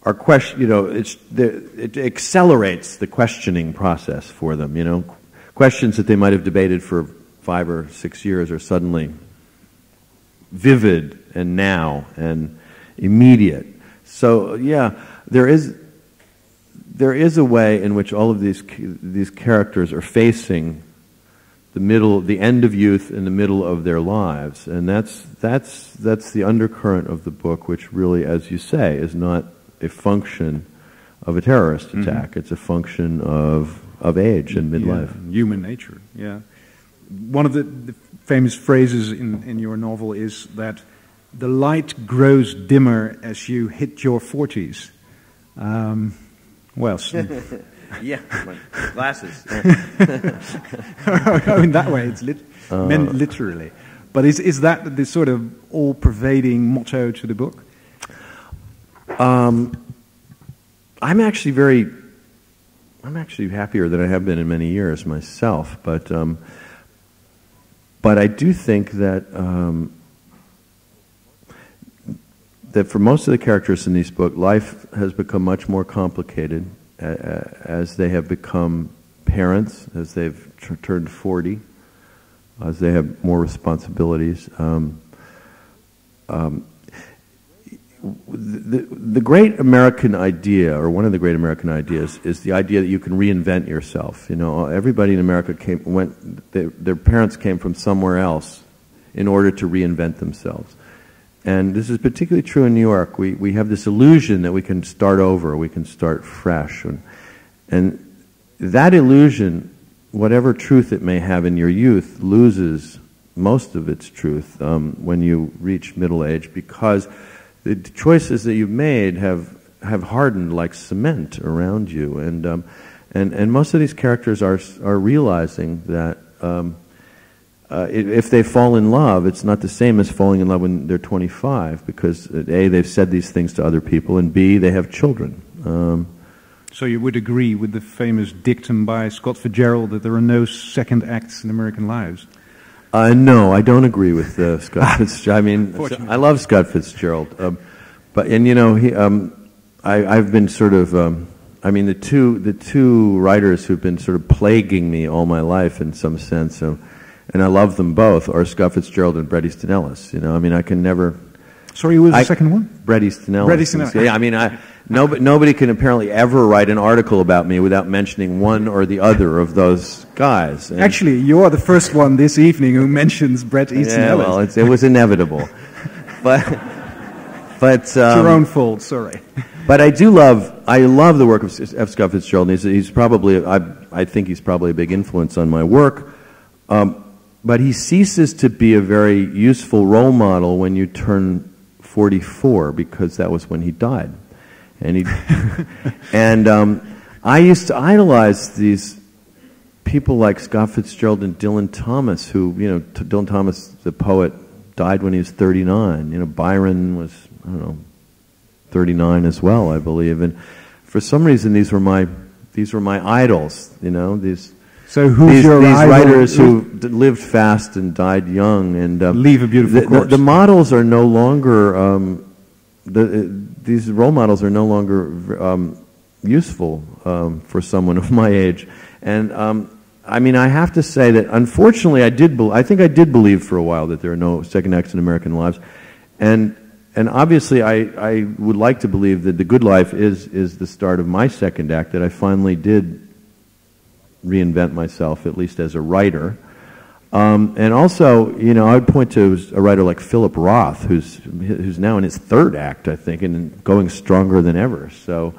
are it accelerates the questioning process for them. You know, questions that they might have debated for 5 or 6 years are suddenly vivid and now and immediate. So yeah, there is a way in which all of these characters are facing the end of youth and the middle of their lives, and that's the undercurrent of the book, which really, as you say, is not a function of a terrorist attack. It's a function of age and midlife. Yeah, human nature. Yeah. One of the famous phrases in your novel is that the light grows dimmer as you hit your 40s. Yeah, my glasses. In that way, it's meant literally. But is that the sort of all-pervading motto to the book? I'm actually happier than I have been in many years myself. But I do think that that for most of the characters in this book, life has become much more complicated as they have become parents, as they've turned 40, as they have more responsibilities. The great American idea, or one of the great American ideas, is the idea that you can reinvent yourself. You know, everybody in America their parents came from somewhere else in order to reinvent themselves. And this is particularly true in New York. We have this illusion that we can start over, we can start fresh. And that illusion, whatever truth it may have in your youth, loses most of its truth when you reach middle age, because the choices that you've made have hardened like cement around you. And most of these characters are realizing that if they fall in love, it's not the same as falling in love when they're 25, because A, they've said these things to other people, and B, they have children. So you would agree with the famous dictum by Scott Fitzgerald that there are no second acts in American lives? No, I don't agree with Scott Fitzgerald. I mean, I love Scott Fitzgerald, and you know, I've been sort of. I mean, the two writers who've been sort of plaguing me all my life in some sense. And I love them both, are Scott Fitzgerald and Bret Easton Ellis. You know, I mean, I can never... Sorry, who was the second one? Bret Easton Ellis. Bret Easton Ellis. Yeah, I mean, nobody can apparently ever write an article about me without mentioning one or the other of those guys. And actually, you're the first one this evening who mentions Bret Easton Ellis. Well, it was inevitable. but it's your own fault, sorry. But I love the work of Scott Fitzgerald. He's probably, I think he's probably a big influence on my work. But he ceases to be a very useful role model when you turn 44, because that was when he died. And I used to idolize these people like Scott Fitzgerald and Dylan Thomas, who, you know, Dylan Thomas, the poet, died when he was 39. You know, Byron was, I don't know, 39 as well, I believe. And for some reason, these were my idols. You know, these writers who lived fast and died young and leave a beautiful corpse. The models are no longer these role models are no longer useful for someone of my age, and I mean, I have to say that unfortunately, I think I did believe for a while that there are no second acts in American lives, and obviously, I would like to believe that The Good Life is the start of my second act. That I finally did reinvent myself, at least as a writer. And also, you know, I would point to a writer like Philip Roth, who's now in his third act, I think, and going stronger than ever. So,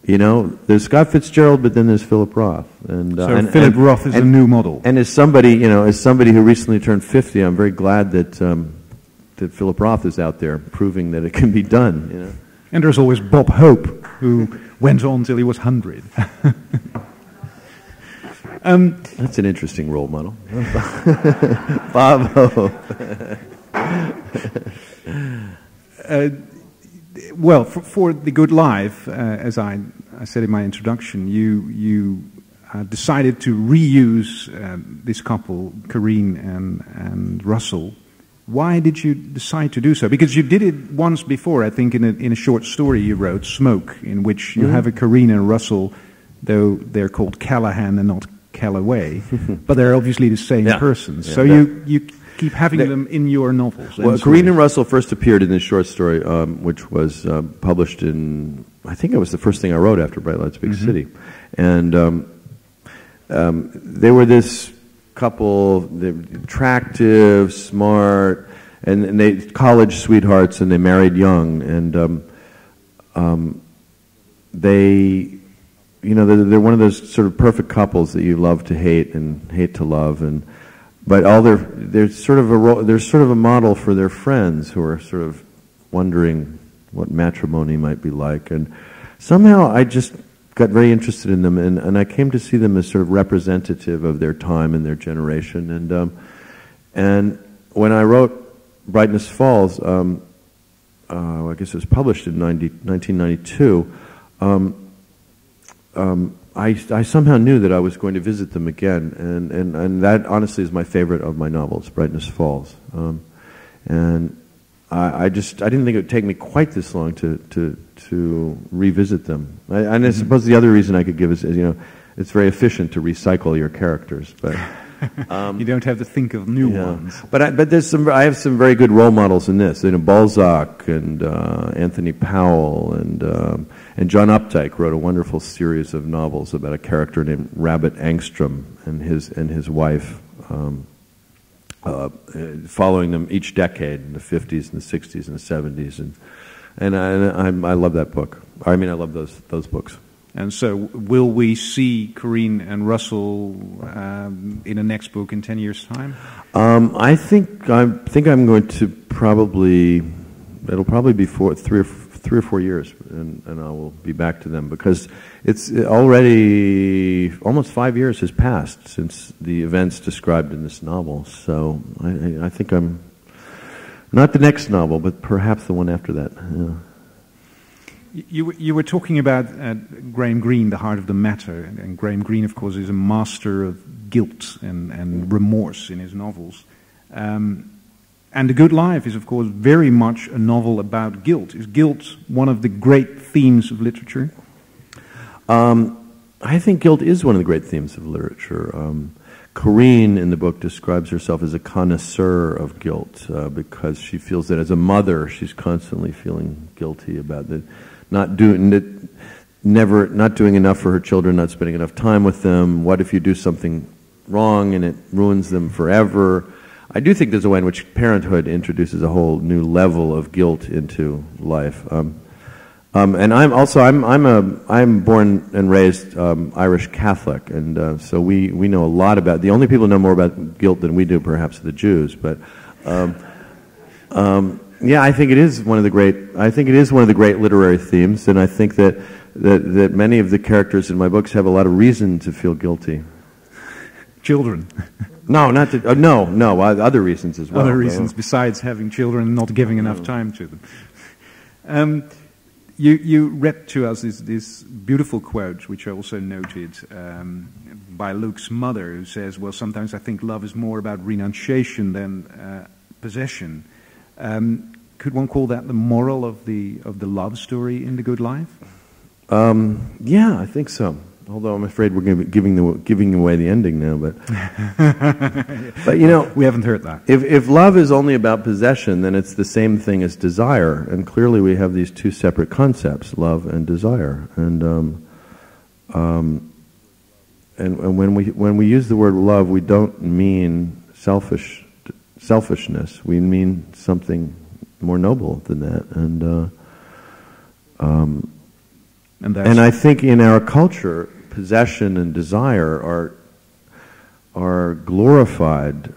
you know, there's Scott Fitzgerald, but then there's Philip Roth. And Philip Roth is a new model. And as somebody who recently turned 50, I'm very glad that that Philip Roth is out there proving that it can be done. You know? And there's always Bob Hope, who went on till he was 100. That's an interesting role model. Bob Hope. Well, for The Good Life, as I said in my introduction, you decided to reuse this couple, Corinne and Russell. Why did you decide to do so? Because you did it once before, I think, in a short story you wrote, Smoke, in which you have a Corinne and Russell, though they're called Callahan and not Callaway, but they're obviously the same person. Yeah, so you keep having them in your novels. Well, Corinne and Russell first appeared in this short story, which was published in, I think it was the first thing I wrote after Bright Lights Big City. And they were this couple, they're attractive, smart, and they college sweethearts, and they married young, and they, you know, they're one of those sort of perfect couples that you love to hate and hate to love, and but they're sort of a model for their friends who are sort of wondering what matrimony might be like, and somehow I just got very interested in them, and I came to see them as sort of representative of their time and their generation. And when I wrote Brightness Falls, I guess it was published in 1992, I somehow knew that I was going to visit them again, and that honestly is my favorite of my novels, Brightness Falls. And I didn't think it would take me quite this long to revisit them. And I suppose the other reason I could give is, you know, it's very efficient to recycle your characters, but you don't have to think of new ones. But I have some very good role models in this. You know, Balzac and Anthony Powell and John Updike wrote a wonderful series of novels about a character named Rabbit Angstrom and his wife. Following them each decade in the 50s and the 60s and the 70s, and I love that book. I mean, I love those books. And so, will we see Corinne and Russell in the next book in 10 years' time? I think I'm going to it'll probably be 3 or 4 years, and I will be back to them, because it's already almost 5 years has passed since the events described in this novel. So I think I'm not the next novel, but perhaps the one after that. Yeah. You were talking about Graham Greene, The Heart of the Matter, and Graham Greene, of course, is a master of guilt and remorse in his novels. And The Good Life is, of course, very much a novel about guilt. Is guilt one of the great themes of literature? I think guilt is one of the great themes of literature. Corinne in the book describes herself as a connoisseur of guilt because she feels that as a mother she's constantly feeling guilty about not doing enough for her children, not spending enough time with them. What if you do something wrong and it ruins them forever? I do think there's a way in which parenthood introduces a whole new level of guilt into life. And I'm born and raised Irish Catholic, and so we know a lot about. The only people who know more about guilt than we do, perhaps, are the Jews. But yeah, I think it is one of the great literary themes, and I think that many of the characters in my books have a lot of reason to feel guilty. Children. No, other reasons as well. Other reasons besides having children and not giving enough time to them. You read to us this beautiful quote, which I also noted, by Luke's mother, who says, well, sometimes I think love is more about renunciation than possession. Could one call that the moral of the love story in The Good Life? Yeah, I think so. Although I'm afraid we're going to be giving away the ending now, but we haven't heard that. If love is only about possession, then it's the same thing as desire, and clearly we have these two separate concepts, love and desire. And when we use the word love, we don't mean selfishness. We mean something more noble than that. And I think in our culture, possession and desire are glorified,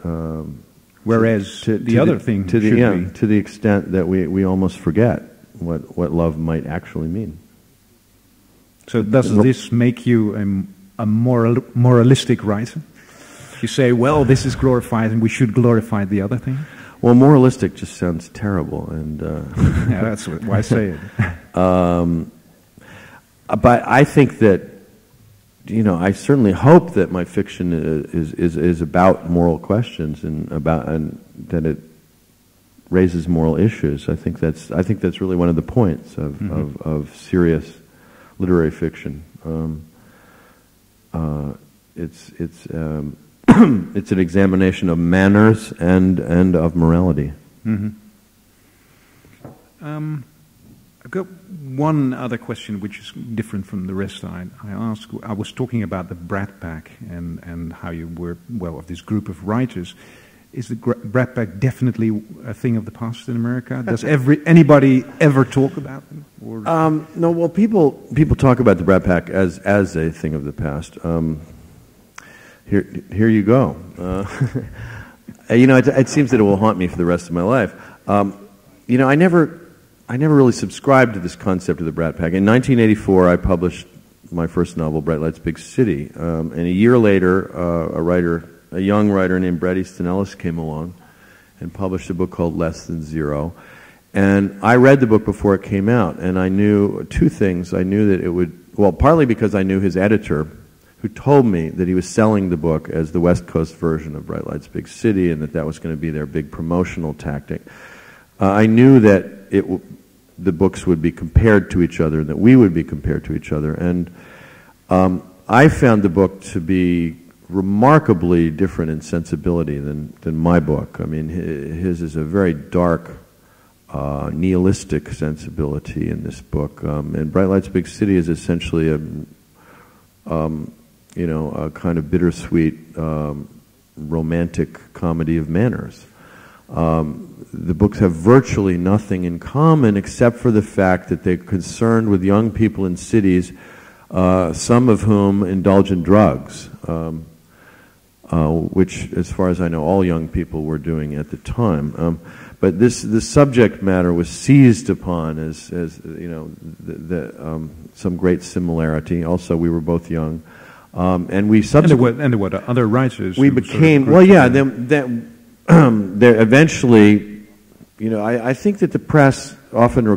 whereas the other thing to the extent that we almost forget what love might actually mean. So does this make you a moralistic writer? You say, well, this is glorified, and we should glorify the other thing. Well, moralistic just sounds terrible, and yeah, that's why I say it. But I think that, I certainly hope that my fiction is about moral questions and that it raises moral issues. I think that's really one of the points of serious literary fiction. It's it's an examination of manners and of morality. I've got one other question which is different from the rest I asked. I was talking about the Brat Pack and how you were, of this group of writers. Is the Brat Pack definitely a thing of the past in America? Does anybody ever talk about them? Or? No, well, people talk about the Brat Pack as a thing of the past. Here you go. It seems that it will haunt me for the rest of my life. I never really subscribed to this concept of the Brat Pack. In 1984, I published my first novel, Bright Lights, Big City. And a year later, a young writer named Bret Easton Ellis came along and published a book called Less Than Zero. And I read the book before it came out, and I knew two things. I knew that it would, partly because I knew his editor, who told me that he was selling the book as the West Coast version of Bright Lights, Big City, and that was going to be their big promotional tactic. I knew that the books would be compared to each other, and that we would be compared to each other. And I found the book to be remarkably different in sensibility than my book. I mean, his is a very dark, nihilistic sensibility in this book. And Bright Lights, Big City is essentially a kind of bittersweet, romantic comedy of manners. The books have virtually nothing in common except for the fact that they're concerned with young people in cities, some of whom indulge in drugs, which, as far as I know, all young people were doing at the time. But this subject matter was seized upon as some great similarity. Also, we were both young, and we subsequently. And there were other writers. We became there eventually. I think that the press often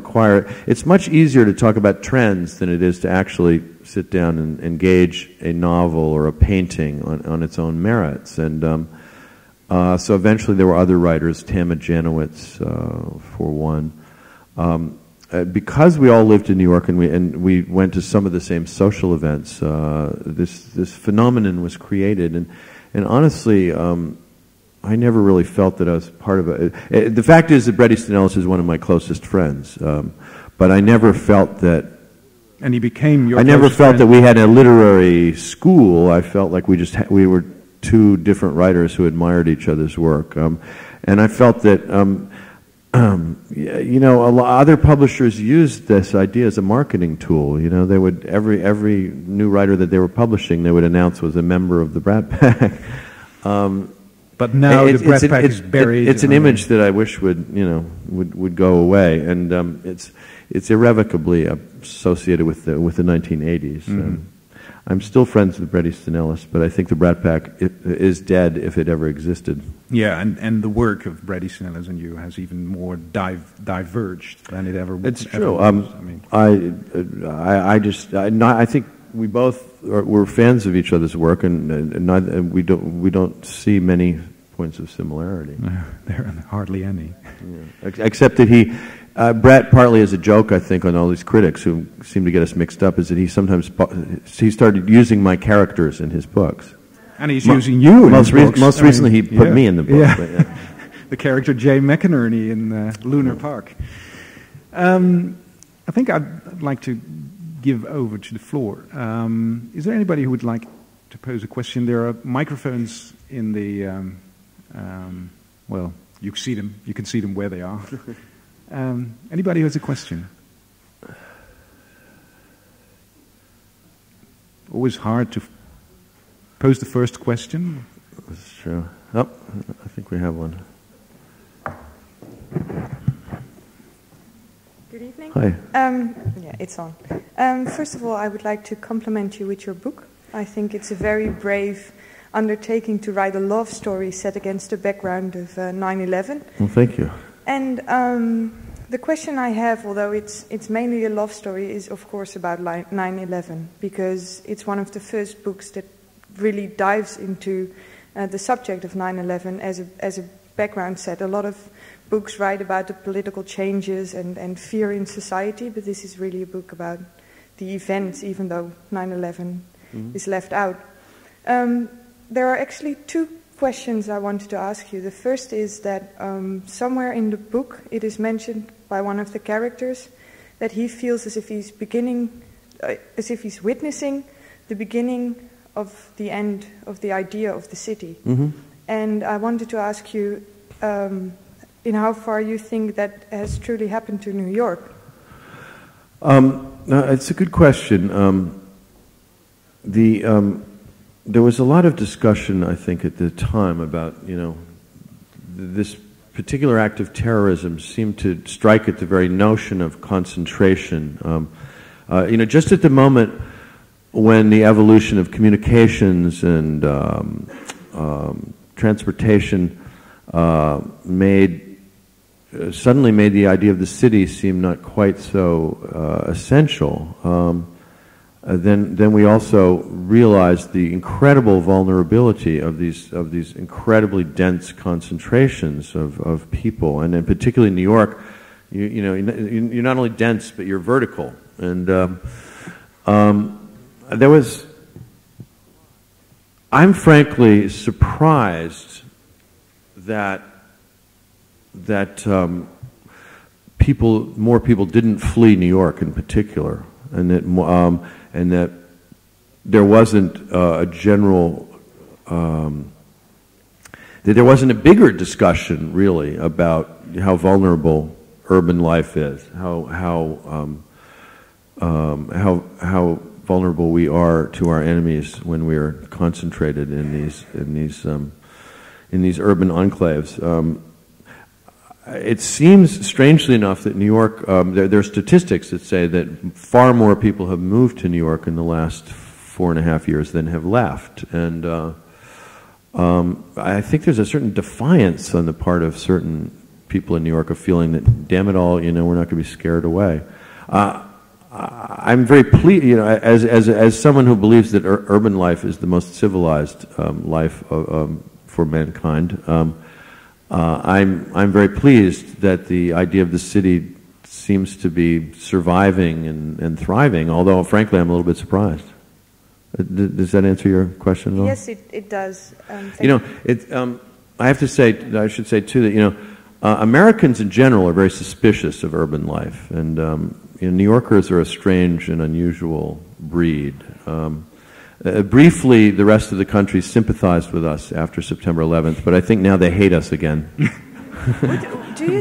it's much easier to talk about trends than it is to actually sit down and engage a novel or a painting on its own merits. And so eventually there were other writers, Tama Janowitz, for one. Because we all lived in New York and we went to some of the same social events, this phenomenon was created. And honestly, I never really felt that I was part of it. The fact is that Bret Easton Ellis is one of my closest friends, but I never felt that. And he became your. I never felt that we had a literary school. I felt like we were two different writers who admired each other's work, and I felt that other publishers used this idea as a marketing tool. They would every new writer that they were publishing, they would announce was a member of the Brat Pack. But now the Brat Pack is buried. It's an image that I wish would go away, and it's irrevocably associated with the 1980s. Mm-hmm. I'm still friends with Bret Easton Ellis, but I think the Brat Pack is dead if it ever existed. Yeah, and the work of Bret Easton Ellis and you has even more diverged than it ever was. It's true. I think we both were fans of each other's work, and we don't see many points of similarity. There are hardly any. Yeah. Except that Brat, partly as a joke, I think, on all these critics who seem to get us mixed up, is that he started using my characters in his books. And he's using you in his books. Most recently, he put me in the book. Yeah. But, yeah. The character Jay McInerney in Lunar Park. I think I'd like to give over to the floor. Is there anybody who would like to pose a question? There are microphones in the... well, you can see them where they are. Anybody who has a question? Always hard to pose the first question. That's true. Oh, I think we have one. Good evening. Hi. Yeah, it's on. First of all, I would like to compliment you with your book. I think it's a very brave undertaking to write a love story set against the background of 9/11. Well, thank you. And the question I have, although it's mainly a love story, is of course about 9/11, because it's one of the first books that really dives into the subject of 9/11 as a background set. A lot of books write about the political changes and fear in society, but this is really a book about the events, even though 9/11 is left out. There are actually two questions I wanted to ask you. The first is that somewhere in the book it is mentioned by one of the characters that he feels as if he's witnessing the beginning of the end of the idea of the city. And I wanted to ask you in how far you think that has truly happened to New York. It's a good question. There was a lot of discussion, I think, at the time about, this particular act of terrorism seemed to strike at the very notion of concentration. Just at the moment when the evolution of communications and transportation suddenly made the idea of the city seem not quite so essential. Then we also realized the incredible vulnerability of these incredibly dense concentrations of people, and in particularly New York, you're not only dense but you're vertical, and I'm frankly surprised that more people didn't flee New York in particular, and that there wasn't a general, that there wasn't a bigger discussion really about how vulnerable urban life is, how vulnerable we are to our enemies when we are concentrated in these urban enclaves. It seems, strangely enough, that New York, there are statistics that say that far more people have moved to New York in the last 4.5 years than have left. And I think there's a certain defiance on the part of certain people in New York of feeling that, damn it all, we're not going to be scared away. I'm very pleased, as someone who believes that urban life is the most civilized life for mankind. I'm very pleased that the idea of the city seems to be surviving and thriving, although frankly I'm a little bit surprised. Does that answer your question at all? Yes, it does. I have to say, I should say too, that Americans in general are very suspicious of urban life, and New Yorkers are a strange and unusual breed. Briefly, the rest of the country sympathized with us after September 11th, but I think now they hate us again.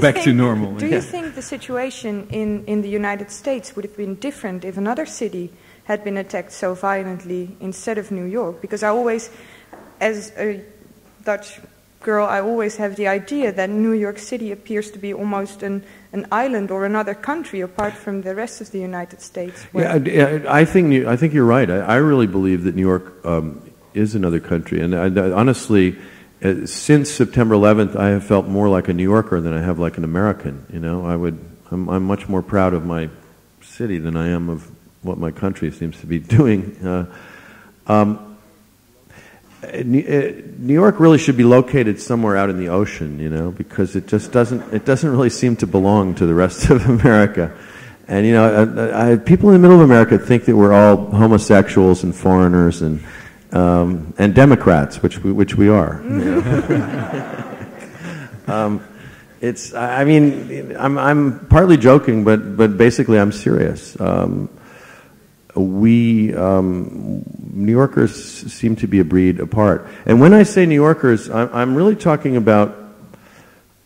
Back to normal. Do you think the situation in the United States would have been different if another city had been attacked so violently instead of New York? Because I always, as a Dutch girl, I always have the idea that New York City appears to be almost an island or another country apart from the rest of the United States. Yeah, I think you're right. I really believe that New York is another country, and honestly, since September 11th, I have felt more like a New Yorker than I have like an American. I'm much more proud of my city than I am of what my country seems to be doing. New York really should be located somewhere out in the ocean, you know, because it just doesn't really seem to belong to the rest of America. And, you know, people in the middle of America think that we're all homosexuals and foreigners and Democrats, which we are. You know? I mean, I'm partly joking, but basically I'm serious. New Yorkers seem to be a breed apart. And when I say New Yorkers, I'm really talking about,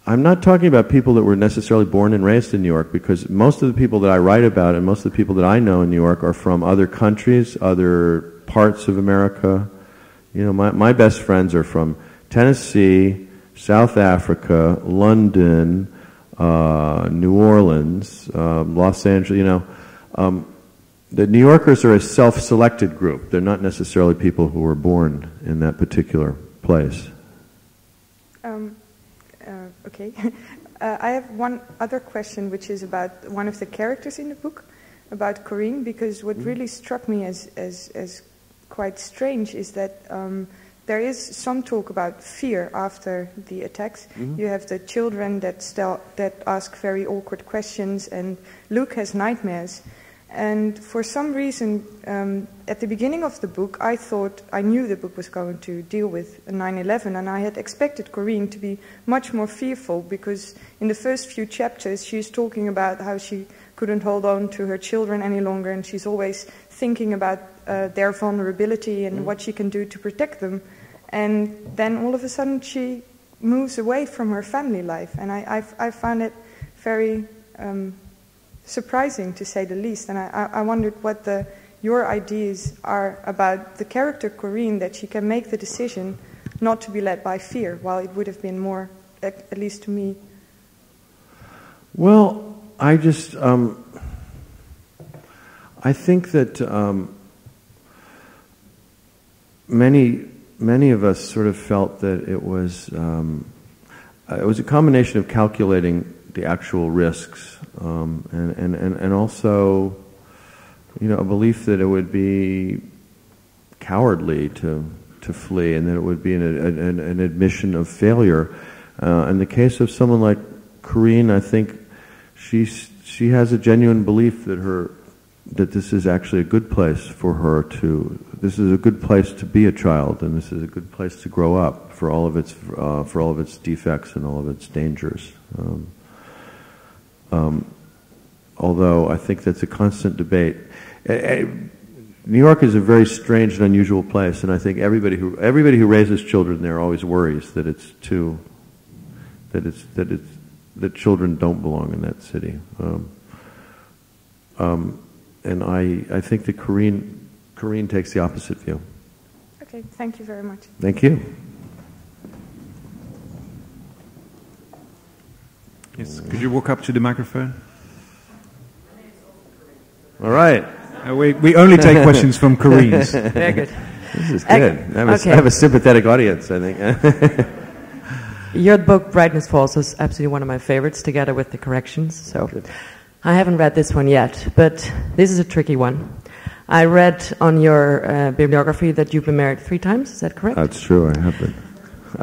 I'm not talking about people that were necessarily born and raised in New York, because most of the people that I write about and most of the people that I know in New York are from other countries, other parts of America. You know, my best friends are from Tennessee, South Africa, London, New Orleans, Los Angeles, you know. The New Yorkers are a self-selected group. They're not necessarily people who were born in that particular place. Okay. I have one other question, which is about one of the characters in the book, about Corinne, because what really struck me as quite strange is that there is some talk about fear after the attacks. You have the children that ask very awkward questions, and Luke has nightmares. And for some reason, at the beginning of the book, I knew the book was going to deal with 9/11, and I had expected Corinne to be much more fearful, because in the first few chapters, she's talking about how she couldn't hold on to her children any longer, and she's always thinking about their vulnerability and what she can do to protect them. And then all of a sudden, she moves away from her family life, and I found it very surprising, to say the least. And I wondered what your ideas are about the character Corinne, that she can make the decision not to be led by fear, while it would have been more, at least to me. Well, I just, I think that many of us sort of felt that it was a combination of calculating the actual risks, and also, you know, a belief that it would be cowardly to flee, and that it would be an admission of failure. In the case of someone like Corinne, I think she has a genuine belief that this is actually a good place for her to. This is a good place to be a child, and this is a good place to grow up for all of its defects and all of its dangers. Although I think that's a constant debate. New York is a very strange and unusual place, and I think everybody who raises children there always worries that that children don't belong in that city. And I think that Corinne takes the opposite view. Okay, thank you very much. Thank you. Yes, could you walk up to the microphone? All right. We only take questions from Corinne's. Very good. This is good. I have a sympathetic audience, I think. Your book, Brightness Falls, is absolutely one of my favorites, together with the corrections. So I haven't read this one yet, but this is a tricky one. I read on your bibliography that you've been married 3 times. Is that correct? That's true. I have been.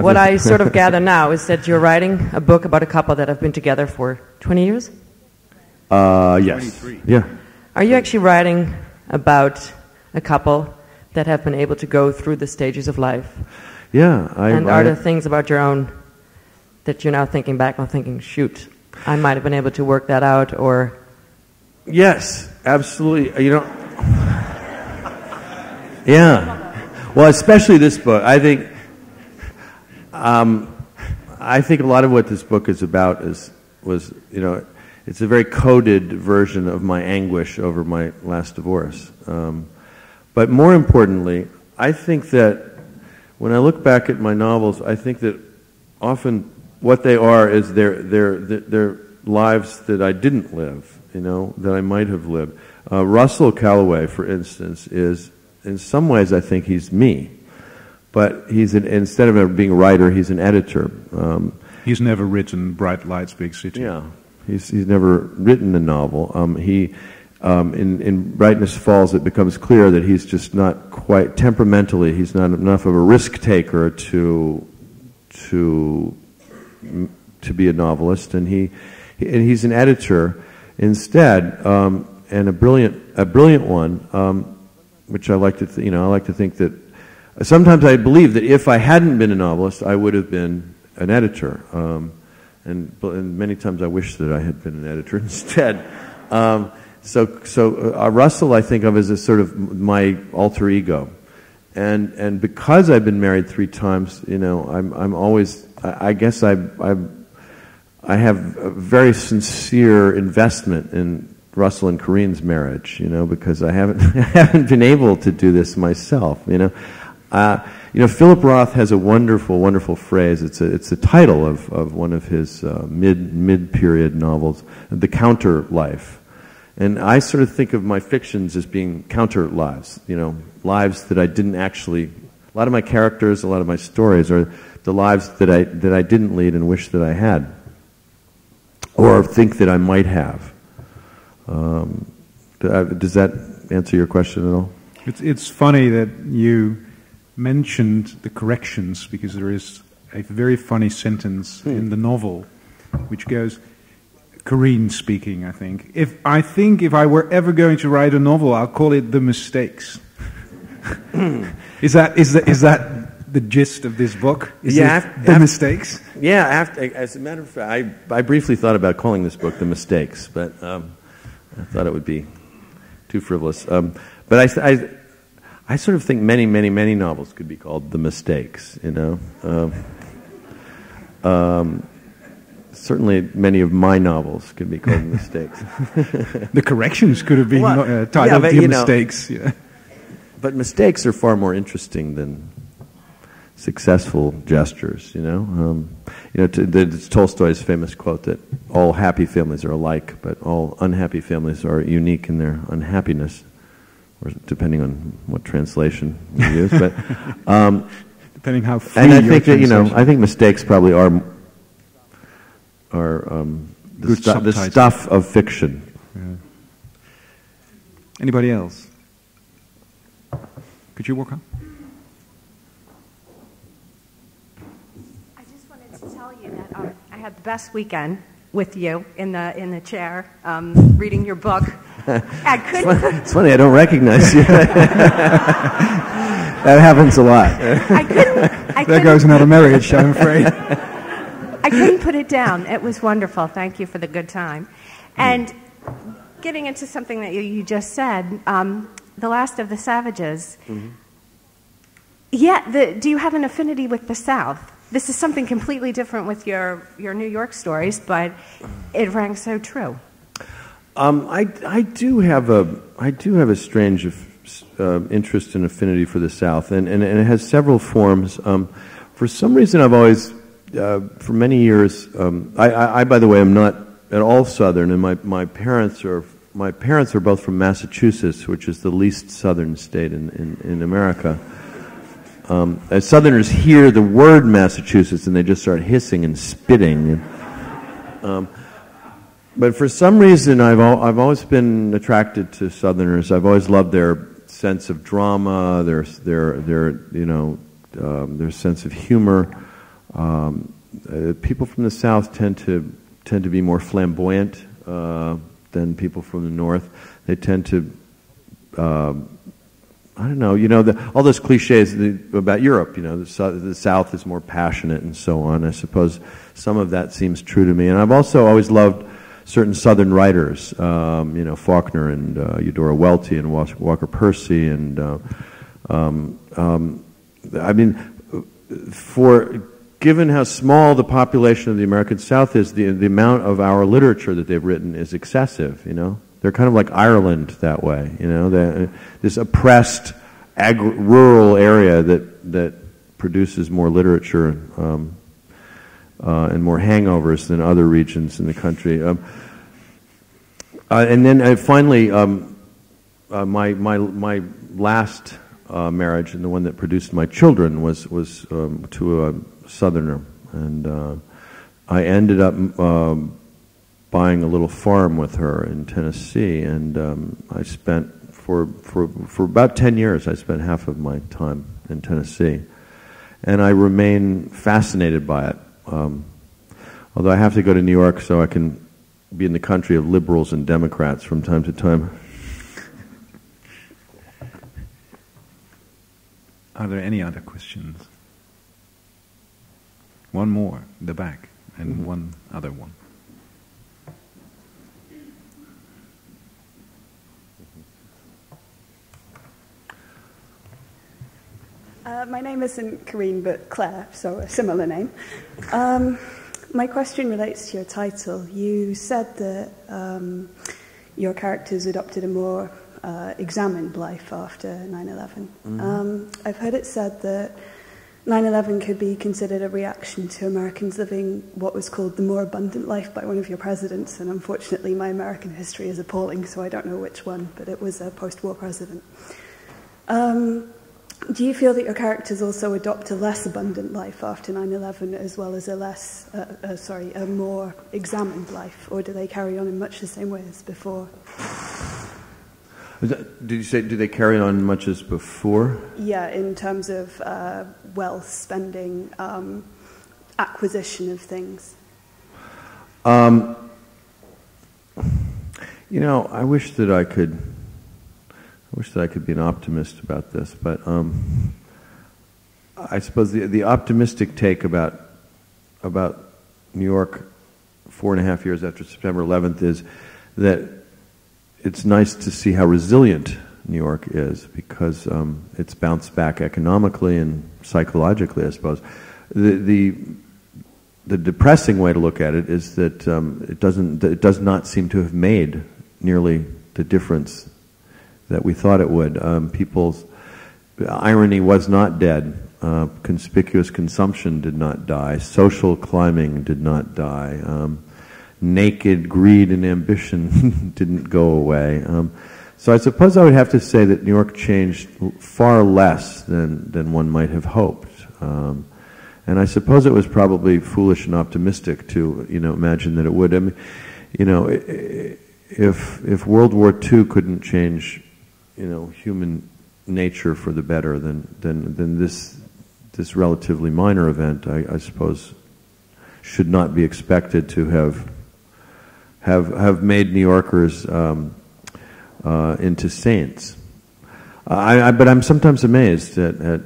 What I sort of gather now is that you're writing a book about a couple that have been together for 20 years? Yes. 23. Yeah. Are you actually writing about a couple that have been able to go through the stages of life? Yeah. And are there things about your own that you're now thinking back on, thinking, shoot, I might have been able to work that out, or... Yes, absolutely. You know... Yeah. Well, especially this book. I think a lot of what this book is about was, you know, it's a very coded version of my anguish over my last divorce. But more importantly, I think that when I look back at my novels, I think that often what they are is their lives that I didn't live, you know, that I might have lived. Russell Calloway, for instance, is, in some ways, I think he's me. But instead of being a writer, he's an editor. He's never written Bright Lights, Big City. Yeah. He's never written a novel. in Brightness Falls, it becomes clear that he's just not quite temperamentally. He's not enough of a risk taker to be a novelist, and he's an editor instead, and a brilliant one, which I like to I like to think that sometimes I believe that if I hadn't been a novelist, I would have been an editor, and many times I wish that I had been an editor instead. So Russell I think of as a sort of my alter ego, and because I've been married 3 times, I'm always, I guess I have a very sincere investment in Russell and Corinne's marriage, because I haven't been able to do this myself, Philip Roth has a wonderful, wonderful phrase. It's a title of one of his mid-period novels, The Counter Life. And I sort of think of my fictions as being counter lives, lives that I didn't actually. A lot of my characters, a lot of my stories are the lives that I didn't lead and wish that I had, or think that I might have. Does that answer your question at all? It's funny that you mentioned the corrections, because there is a very funny sentence in the novel which goes, Corinne speaking, I think. If I were ever going to write a novel, I'll call it The Mistakes. Is that the gist of this book? The Mistakes? Yeah, as a matter of fact, I briefly thought about calling this book The Mistakes, but I thought it would be too frivolous. But I sort of think many, many, many novels could be called The Mistakes, Certainly many of my novels could be called Mistakes. The corrections could have been titled The Mistakes. Yeah. But mistakes are far more interesting than successful gestures, It's Tolstoy's famous quote that all happy families are alike, but all unhappy families are unique in their unhappiness, or depending on what translation you use. But depending how free and I your think that translation. I think mistakes probably are the stuff of fiction. Yeah. Anybody else? Could you walk up? I just wanted to tell you that I had the best weekend with you in the chair reading your book. It's funny, I don't recognize you. That happens a lot. There goes another marriage, I'm afraid. I couldn't put it down. It was wonderful. Thank you for the good time. And getting into something that you just said, The Last of the Savages. Mm-hmm. Yeah, do you have an affinity with the South? This is something completely different with your New York stories, but it rang so true. I do have a strange interest and affinity for the South, and it has several forms. For some reason, I've always, for many years, I by the way am not at all Southern, and my parents are both from Massachusetts, which is the least Southern state in America. As Southerners hear the word Massachusetts, and they just start hissing and spitting. But for some reason, I've always been attracted to Southerners. I've always loved their sense of drama, their sense of humor. People from the South tend to be more flamboyant than people from the North. They tend to, I don't know, all those cliches about Europe, the South is more passionate and so on. I suppose some of that seems true to me. And I've also always loved certain Southern writers, Faulkner and Eudora Welty and Walker Percy. And, given how small the population of the American South is, the amount of our literature that they've written is excessive, They're kind of like Ireland that way, this oppressed rural area that produces more literature and more hangovers than other regions in the country. And then finally, my last marriage, and the one that produced my children, was to a Southerner, and I ended up buying a little farm with her in Tennessee, and I spent for about 10 years. I spent half of my time in Tennessee, and I remain fascinated by it. Although I have to go to New York so I can be in the country of liberals and Democrats from time to time. Are there any other questions? One more, in the back, and one other one. My name isn't Karine, but Claire, so a similar name. My question relates to your title. You said that your characters adopted a more examined life after 9/11. I've heard it said that 9/11 could be considered a reaction to Americans living what was called the more abundant life by one of your presidents, and unfortunately my American history is appalling, so I don't know which one, but it was a post-war president. Do you feel that your characters also adopt a less abundant life after 9/11, as well as a more examined life, or do they carry on in much the same way as before? Did you say, do they carry on much as before? Yeah, in terms of wealth, spending, acquisition of things. You know, I wish that I could be an optimist about this, but I suppose the optimistic take about New York 4.5 years after September 11th is that it's nice to see how resilient New York is, because it's bounced back economically and psychologically, I suppose. The depressing way to look at it is that it does not seem to have made nearly the difference that we thought it would. People's irony was not dead. Conspicuous consumption did not die. Social climbing did not die. Naked greed and ambition didn't go away. So I suppose I would have to say that New York changed far less than one might have hoped. And I suppose it was probably foolish and optimistic to, imagine that it would. I mean, if World War II couldn't change, human nature for the better, then this relatively minor event, I suppose, should not be expected to have made New Yorkers into saints. But I'm sometimes amazed at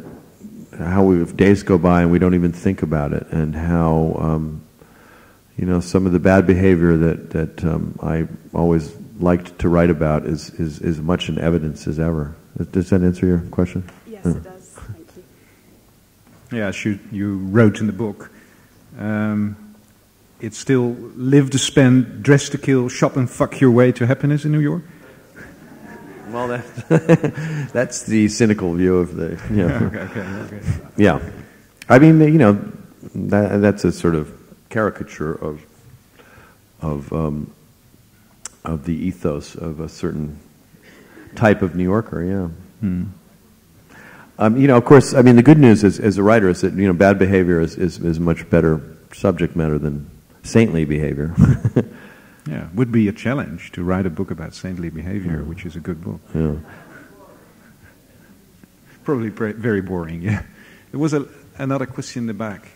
how days go by and we don't even think about it, and how some of the bad behavior that I always liked to write about is as much in evidence as ever. Does that answer your question? Yes, it does. Thank you. Yeah, as you wrote in the book, it's still live to spend, dress to kill, shop and fuck your way to happiness in New York? Well, that's the cynical view of the... Okay. Yeah. I mean, that's a sort of caricature of the ethos of a certain type of New Yorker, yeah. Of course, I mean, the good news as a writer is that, bad behavior is much better subject matter than saintly behavior. Yeah, it would be a challenge to write a book about saintly behavior, which is a good book. Yeah. Probably very boring, yeah. There was another question in the back.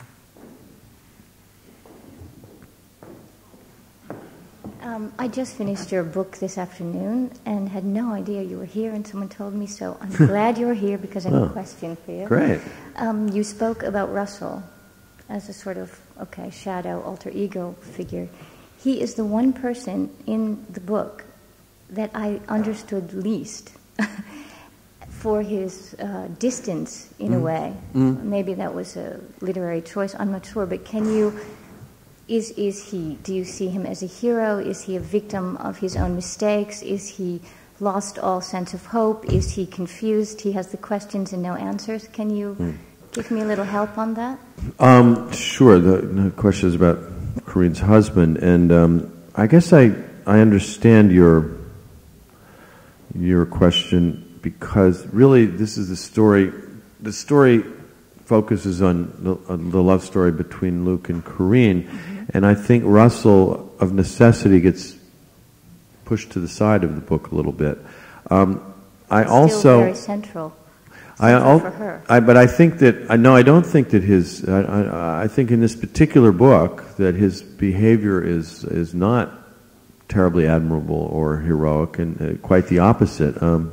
I just finished your book this afternoon and had no idea you were here, and someone told me, so I'm glad you're here because I have a question for you. Great. You spoke about Russell as a sort of, shadow, alter ego figure. He is the one person in the book that I understood least for his distance, in a way. Maybe that was a literary choice, I'm not sure, but can you... do you see him as a hero? Is he a victim of his own mistakes? Is he lost all sense of hope? Is he confused? He has the questions and no answers. Can you give me a little help on that? Sure. The question is about Karine's husband, and I guess I understand your question, because really this is the story. The story focuses on the love story between Luke and Karine. And I think Russell, of necessity, gets pushed to the side of the book a little bit. I also still very central for her. But I think that I don't think that his. I think in this particular book that his behavior is not terribly admirable or heroic, and quite the opposite. The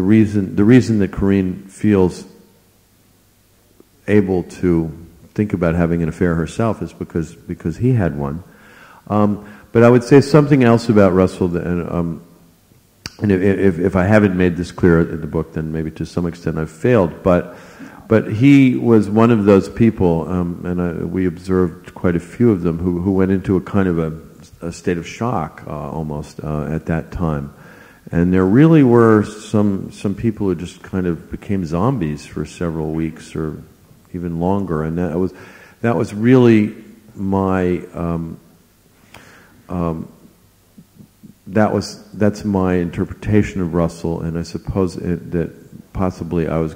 reason that Corinne feels able to think about having an affair herself is because he had one. But I would say something else about Russell, and if I haven't made this clear in the book, then maybe to some extent I've failed. But he was one of those people, and we observed quite a few of them who went into a kind of a state of shock almost at that time. And there really were some people who just kind of became zombies for several weeks or even longer, and that was really my that's my interpretation of Russell, and I suppose that possibly I was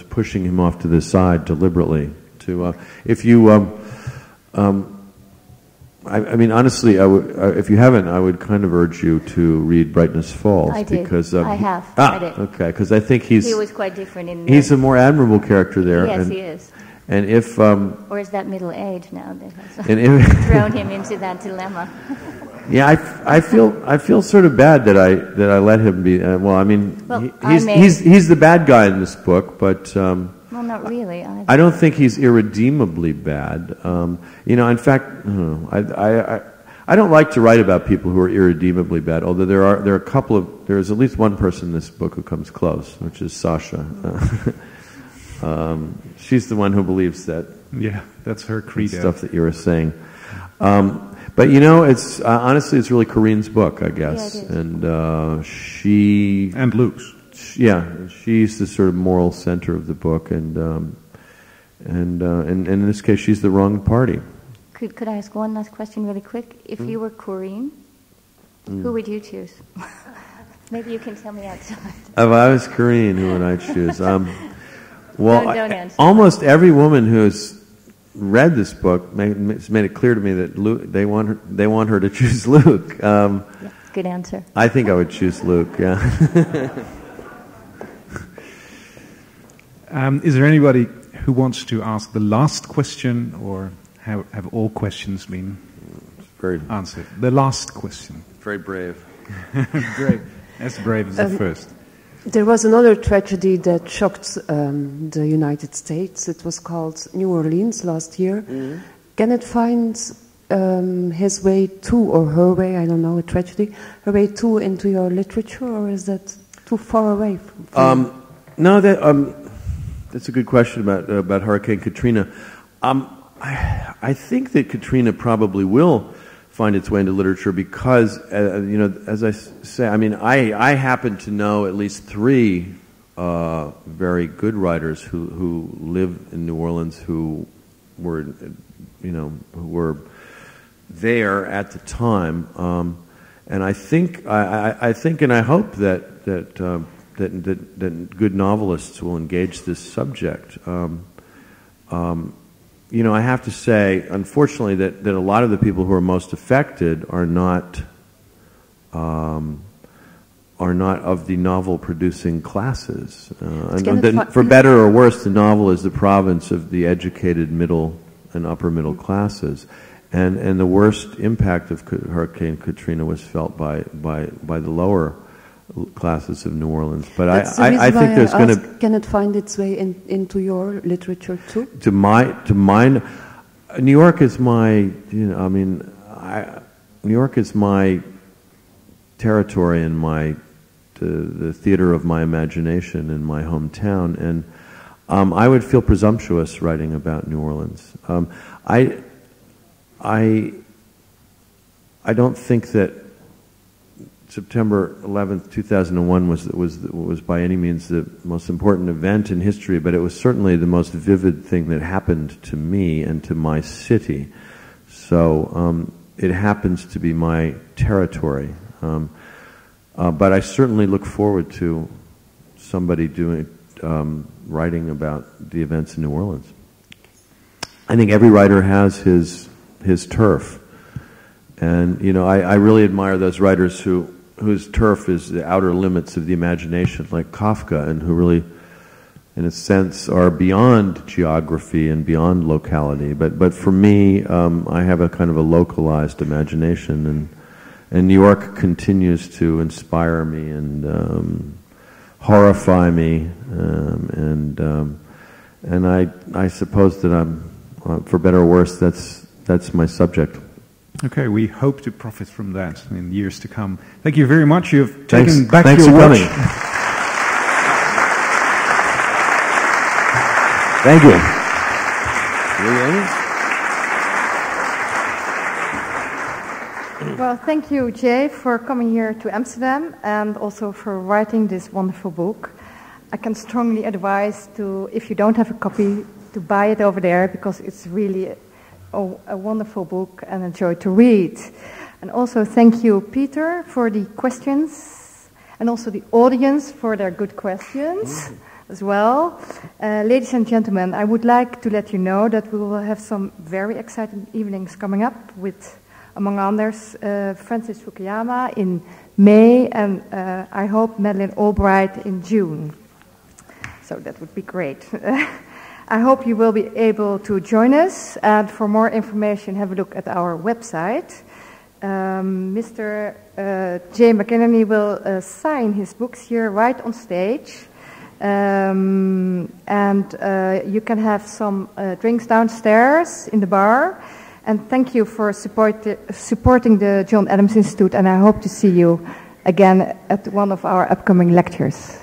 pushing him off to the side deliberately. I mean, honestly, if you haven't, I would kind of urge you to read Brightness Falls. I did. Because I have read it. Okay, because I think he was quite different in. He's a more admirable character there. Yes, he is. And if or is that middle age now that has thrown him into that dilemma? Yeah, I feel sort of bad that I let him be. He's the bad guy in this book, but. Well, not really. I don't think he's irredeemably bad. In fact, I don't like to write about people who are irredeemably bad. Although there are there's at least one person in this book who comes close, which is Sasha. She's the one who believes that. Yeah, that's her credo. Stuff that you were saying. But it's honestly, it's really Corinne's book, I guess, yeah, it is. And Luke's. Yeah, she's the sort of moral center of the book, and in this case, she's the wrong party. Could I ask one last question really quick? If you were Corinne, who would you choose? Maybe you can tell me outside. If I was Corinne, who would I choose? Don't answer. Almost every woman who's read this book has made it clear to me that they want her to choose Luke. Yeah, good answer. I think I would choose Luke. Yeah. Is there anybody who wants to ask the last question, or have all questions been answered? The last question. Very brave. Brave. As brave as the first. There was another tragedy that shocked the United States. It was called New Orleans last year. Mm-hmm. Can it find his way to, or her way, I don't know, a tragedy, her way to into your literature, or is that too far away from No, that's a good question about Hurricane Katrina. I think that Katrina probably will find its way into literature because, as I say, I mean, I happen to know at least 3 very good writers who live in New Orleans who were there at the time, and I think and I hope that good novelists will engage this subject. I have to say, unfortunately, that a lot of the people who are most affected are not of the novel-producing classes. For better or worse, the novel is the province of the educated middle and upper middle classes, and the worst impact of Hurricane Katrina was felt by the lower classes of New Orleans. But I think there's going to... Can it find its way into your literature too? To mine, New York is my, New York is my territory and the theater of my imagination in my hometown, and I would feel presumptuous writing about New Orleans. I don't think that September 11th, 2001 was by any means the most important event in history, but it was certainly the most vivid thing that happened to me and to my city. So it happens to be my territory. But I certainly look forward to somebody writing about the events in New Orleans. I think every writer has his turf. And, you know, I really admire those writers whose turf is the outer limits of the imagination, like Kafka, and who really, in a sense, are beyond geography and beyond locality. But for me, I have a kind of a localized imagination, and New York continues to inspire me and horrify me, and I suppose that for better or worse, that's my subject. Okay, we hope to profit from that in years to come. Thank you very much. You've taken back Thanks your for watch. coming. Thank you. Well, thank you, Jay, for coming here to Amsterdam and also for writing this wonderful book. I can strongly advise if you don't have a copy, to buy it over there, because it's really a wonderful book and a joy to read. And also thank you, Pieter, for the questions, and also the audience for their good questions as well. Ladies and gentlemen, I would like to let you know that we will have some very exciting evenings coming up with, among others, Francis Fukuyama in May, and I hope Madeleine Albright in June. So that would be great. I hope you will be able to join us, and for more information, have a look at our website. Mr. Jay McInerney will sign his books here right on stage, and you can have some drinks downstairs in the bar. And thank you for supporting the John Adams Institute, and I hope to see you again at one of our upcoming lectures.